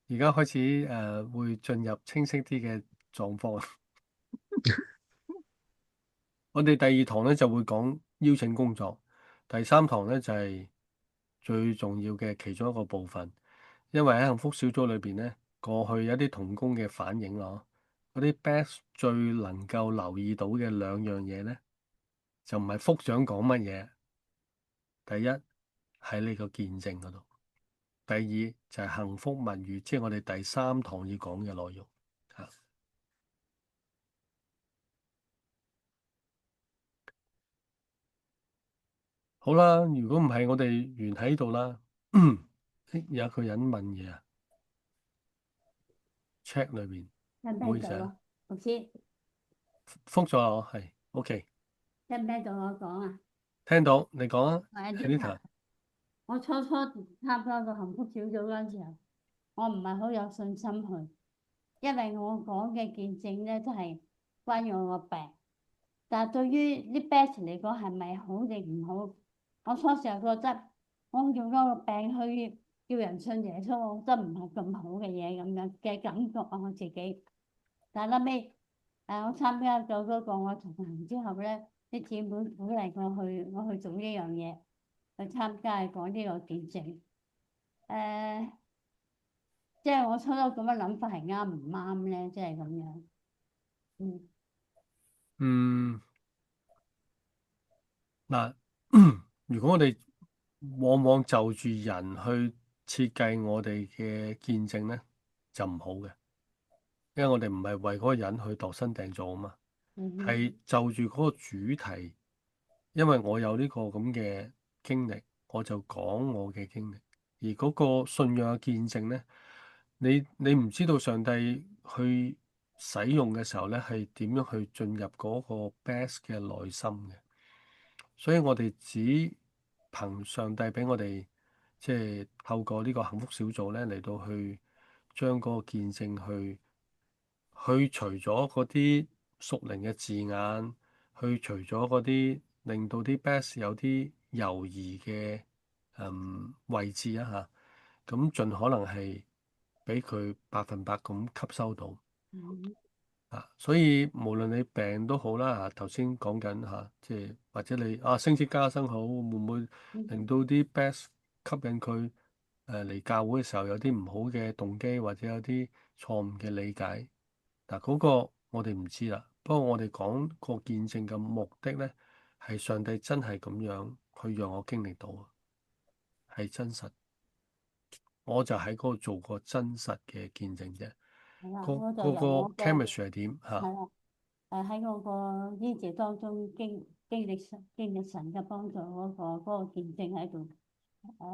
而家開始會進入清晰啲嘅狀況。我哋第2堂咧就會講邀請工作，第3堂咧就係最重要嘅其中一個部分，因為喺幸福小組裏邊咧，過去有啲同工嘅反應咯，嗰啲 best 最能夠留意到嘅2樣嘢咧，就唔係福長講乜嘢，第一喺呢個見證嗰度，第二就係幸福物語，即係我哋第3堂要講嘅內容啊。好啦，如果唔係，我哋完喺度啦。有一個人問嘢啊，chat 裏邊，聽唔唔好意思啊，聽到啊？牧師，覆咗我係，OK，聽唔聽到我講啊？聽到你講啊我係 Anita。我初初參加個幸福小組嗰陣時候，我唔係好有信心去，因為我講嘅見證咧都係關於我個病，但係對於啲 best 嚟講係咪好定唔好？我初時候覺得我用嗰個病去叫人信耶穌，我覺得唔係咁好嘅嘢咁樣嘅感覺啊，我自己。但係後尾我參加咗嗰個我同行之後咧，啲姊妹鼓勵我去做呢樣嘢，去參加講呢個見證。即係我初初咁樣諗法係啱唔啱咧？即係咁樣。嗯，嗯，嗱，如果我哋往往就住人去設計我哋嘅見證咧，就唔好嘅，因為我哋唔係為嗰個人去度身訂造啊嘛，嗯哼，係就住嗰個主題，因為我有呢個咁嘅經歷，我就講我嘅經歷，而嗰個信仰嘅見證咧，你唔知道上帝去使用嘅時候咧，係點樣去進入嗰個 best 嘅內心嘅。所以我哋只憑上帝俾我哋，即係透過呢個幸福小組咧嚟到去將嗰個見證去除咗嗰啲屬靈嘅字眼，去除咗嗰啲令到啲 best 有啲猶豫嘅位置啊嚇，咁盡可能係俾佢100%咁吸收到。嗯所以無論你病都好啦，頭先講緊即係或者你升職加薪好，會唔會令哼，到啲 best 吸引佢嚟教會嘅時候有啲唔好嘅動機，或者有啲錯誤嘅理解？嗱，嗰個我哋唔知啦。不過我哋講個見證嘅目的咧，係上帝真係咁樣去讓我經歷到，係真實。我就喺嗰度做個真實嘅見證啫。係啦，嗰我就嗰個 由我嘅 chemistry 係點係啦，喺我個醫治當中經歷神嘅幫助嗰個見證喺度，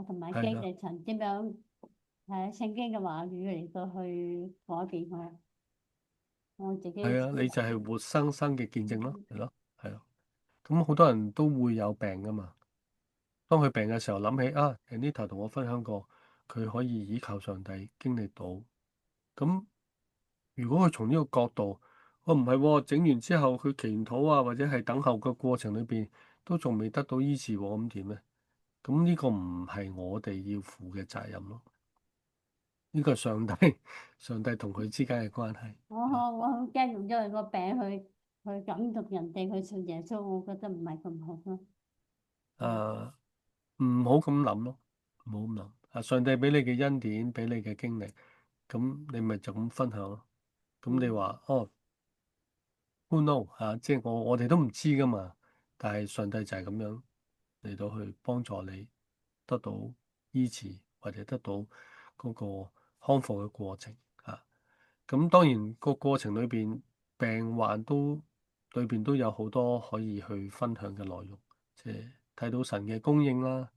同埋經係啦。歷神點樣聖經嘅話語嚟到去改變我自己。係啊，你就係活生生嘅見證咯，係咯，係咯。咁好多人都會有病噶嘛。當佢病嘅時候，諗起Anita 同我分享過，佢可以依靠上帝經歷到。咁如果佢從呢個角度，我唔係喎，整完之後佢祈禱啊，或者係等候嘅過程裏邊都仲未得到醫治喎，咁點咧？咁呢個唔係我哋要負嘅責任咯。呢個係上帝，上帝同佢之間嘅關係。我好驚用咗佢個病去感動人哋去信耶穌，我覺得唔係咁好咯。啊，唔好咁諗咯，唔好咁諗。上帝俾你嘅恩典，俾你嘅經歷，咁你咪就咁分享咯。咁你話who know 即係我哋都唔知噶嘛。但係上帝就係咁樣嚟到去幫助你得到醫治，或者得到嗰個康復嘅過程啊。咁當然個過程裏邊病患裏邊都有好多可以去分享嘅內容，即係睇到神嘅供應啦，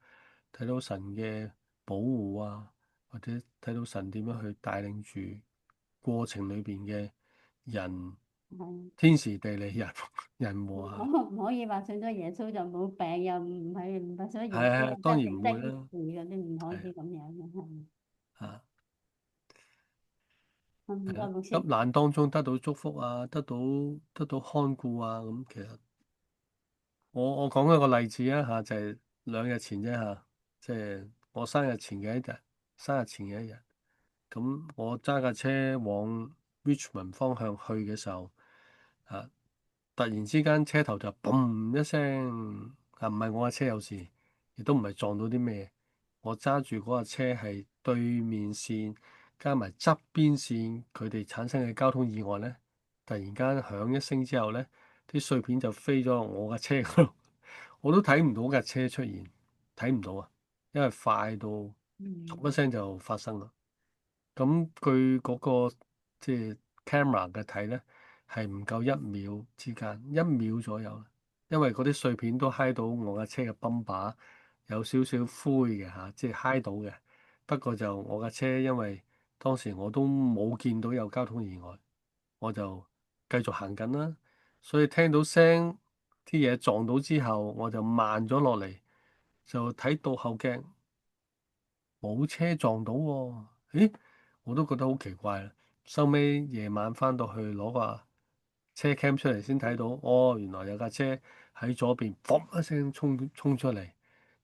睇到神嘅保護啊，或者睇到神點樣去帶領住過程裏邊嘅人，係天時地利人和啊。唔可以話信咗耶穌就冇病，又唔係信咗耶穌就當然一定得醫唔會啦。治嗰啲，唔可係以咁樣嘅。係啊，唔係啊，該牧師。急難當中得到祝福啊，得到看顧啊，咁其實我講一個例子啊嚇，就係2日前啫嚇，即係我生日前嘅一日，生日前嘅一日，咁我揸架車往 Richmond 方向去嘅時候，啊，突然之間車頭就嘣一聲，唔係我架車有事，亦都唔係撞到啲咩，我揸住嗰架車係對面線加埋側邊線，佢哋產生嘅交通意外咧，突然間響一聲之後咧，啲碎片就飛咗落我架車嗰度，我都睇唔到架車出現，睇唔到啊，因為快到嗯唰一聲就發生啦。咁據嗰個即係 camera 嘅睇咧，係唔夠1秒之間，1秒左右，因為嗰啲碎片都揩到我架車嘅泵把，有少少灰嘅即係揩到嘅。不過就我架車，因為當時我都冇見到有交通意外，我就繼續行緊啦。所以聽到聲啲嘢撞到之後，我就慢咗落嚟，就睇到後鏡。冇車撞到喎，咦？我都覺得好奇怪啦。收尾夜晚翻到去攞個車 cam 出嚟先睇到，原來有架車喺左邊，嘣一聲衝出嚟，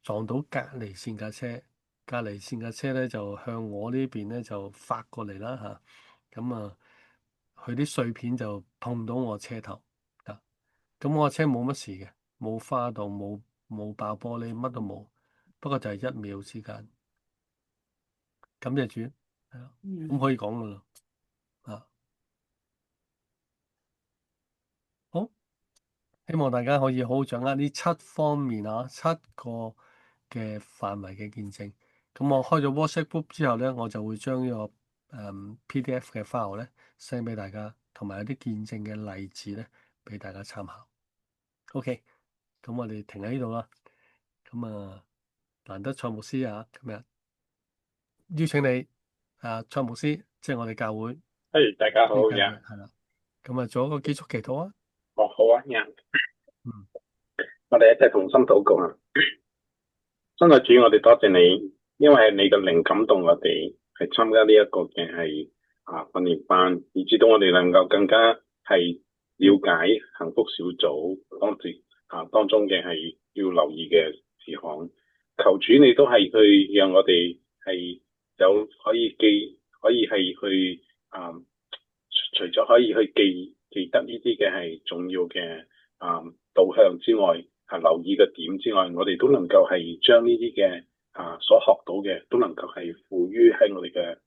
撞到隔離線架車。隔離線架車咧就向我呢邊咧就發過嚟啦嚇。咁佢啲碎片就碰到我車頭啊。咁我架車冇乜事嘅，冇花到，冇爆玻璃，乜都冇。不過就係1秒之間。感謝主，係咯，咁嗯可以講噶啦，啊，好，希望大家可以好好掌握呢7方面啊，7個嘅範圍嘅見證。咁我開咗 WhatsApp group 之後咧，我就會將呢個PDF 嘅 file 咧 send 俾大家，同埋有啲見證嘅例子咧俾大家參考。OK，咁我哋停喺呢度啦。咁啊，難得蔡牧師啊，今日邀請你蔡牧師，即係我哋教會大家好呢呀。係啦。咁啊，做一個結束祈禱啊。好啊呀。嗯。我哋一齊同心禱告啊！真係主，我哋多謝你，因為係你嘅靈感動我哋係參加呢一個嘅係訓練班，以至到我哋能夠更加係了解幸福小組當中嘅係要留意嘅事項。求主你都係去讓我哋係有可以係去除咗可以去記得呢啲嘅係重要嘅導向之外，留意嘅點之外，我哋都能夠係將呢啲嘅所學到嘅，都能夠係付於喺我哋嘅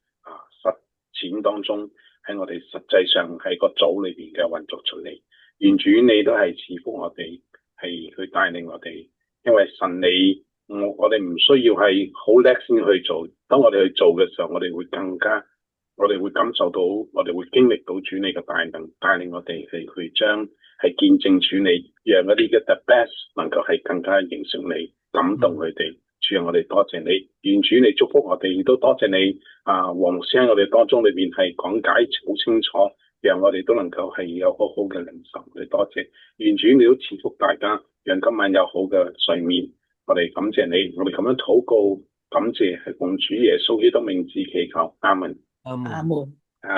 實踐當中，喺我哋實際上喺個組裏邊嘅運作出嚟。願主你都係賜福我哋，係去帶領我哋，因為神你我哋唔需要係好叻先去做，當我哋去做嘅時候，我哋會感受到，我哋會經歷到主你嘅大能，帶領我哋係去將係見證主你，讓嗰啲嘅 the best 能夠係更加認識你，感動佢哋。主啊，我哋多謝你，願主你祝福我哋，亦都多謝你黃牧師喺我哋當中裏邊係講解好清楚，讓我哋都能夠係有好好嘅領受。我哋多謝，願主你都賜福大家，讓今晚有好嘅睡眠。我哋感謝你，我哋咁樣禱告，感謝係奉主耶穌基督名字祈求，阿門。阿門。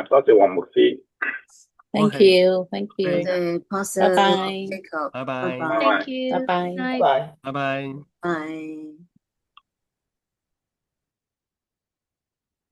多謝黃牧師。Thank you, thank 多 you，謝 Pastor 拜拜 Jacob，拜拜拜拜拜拜。拜拜。拜拜。拜。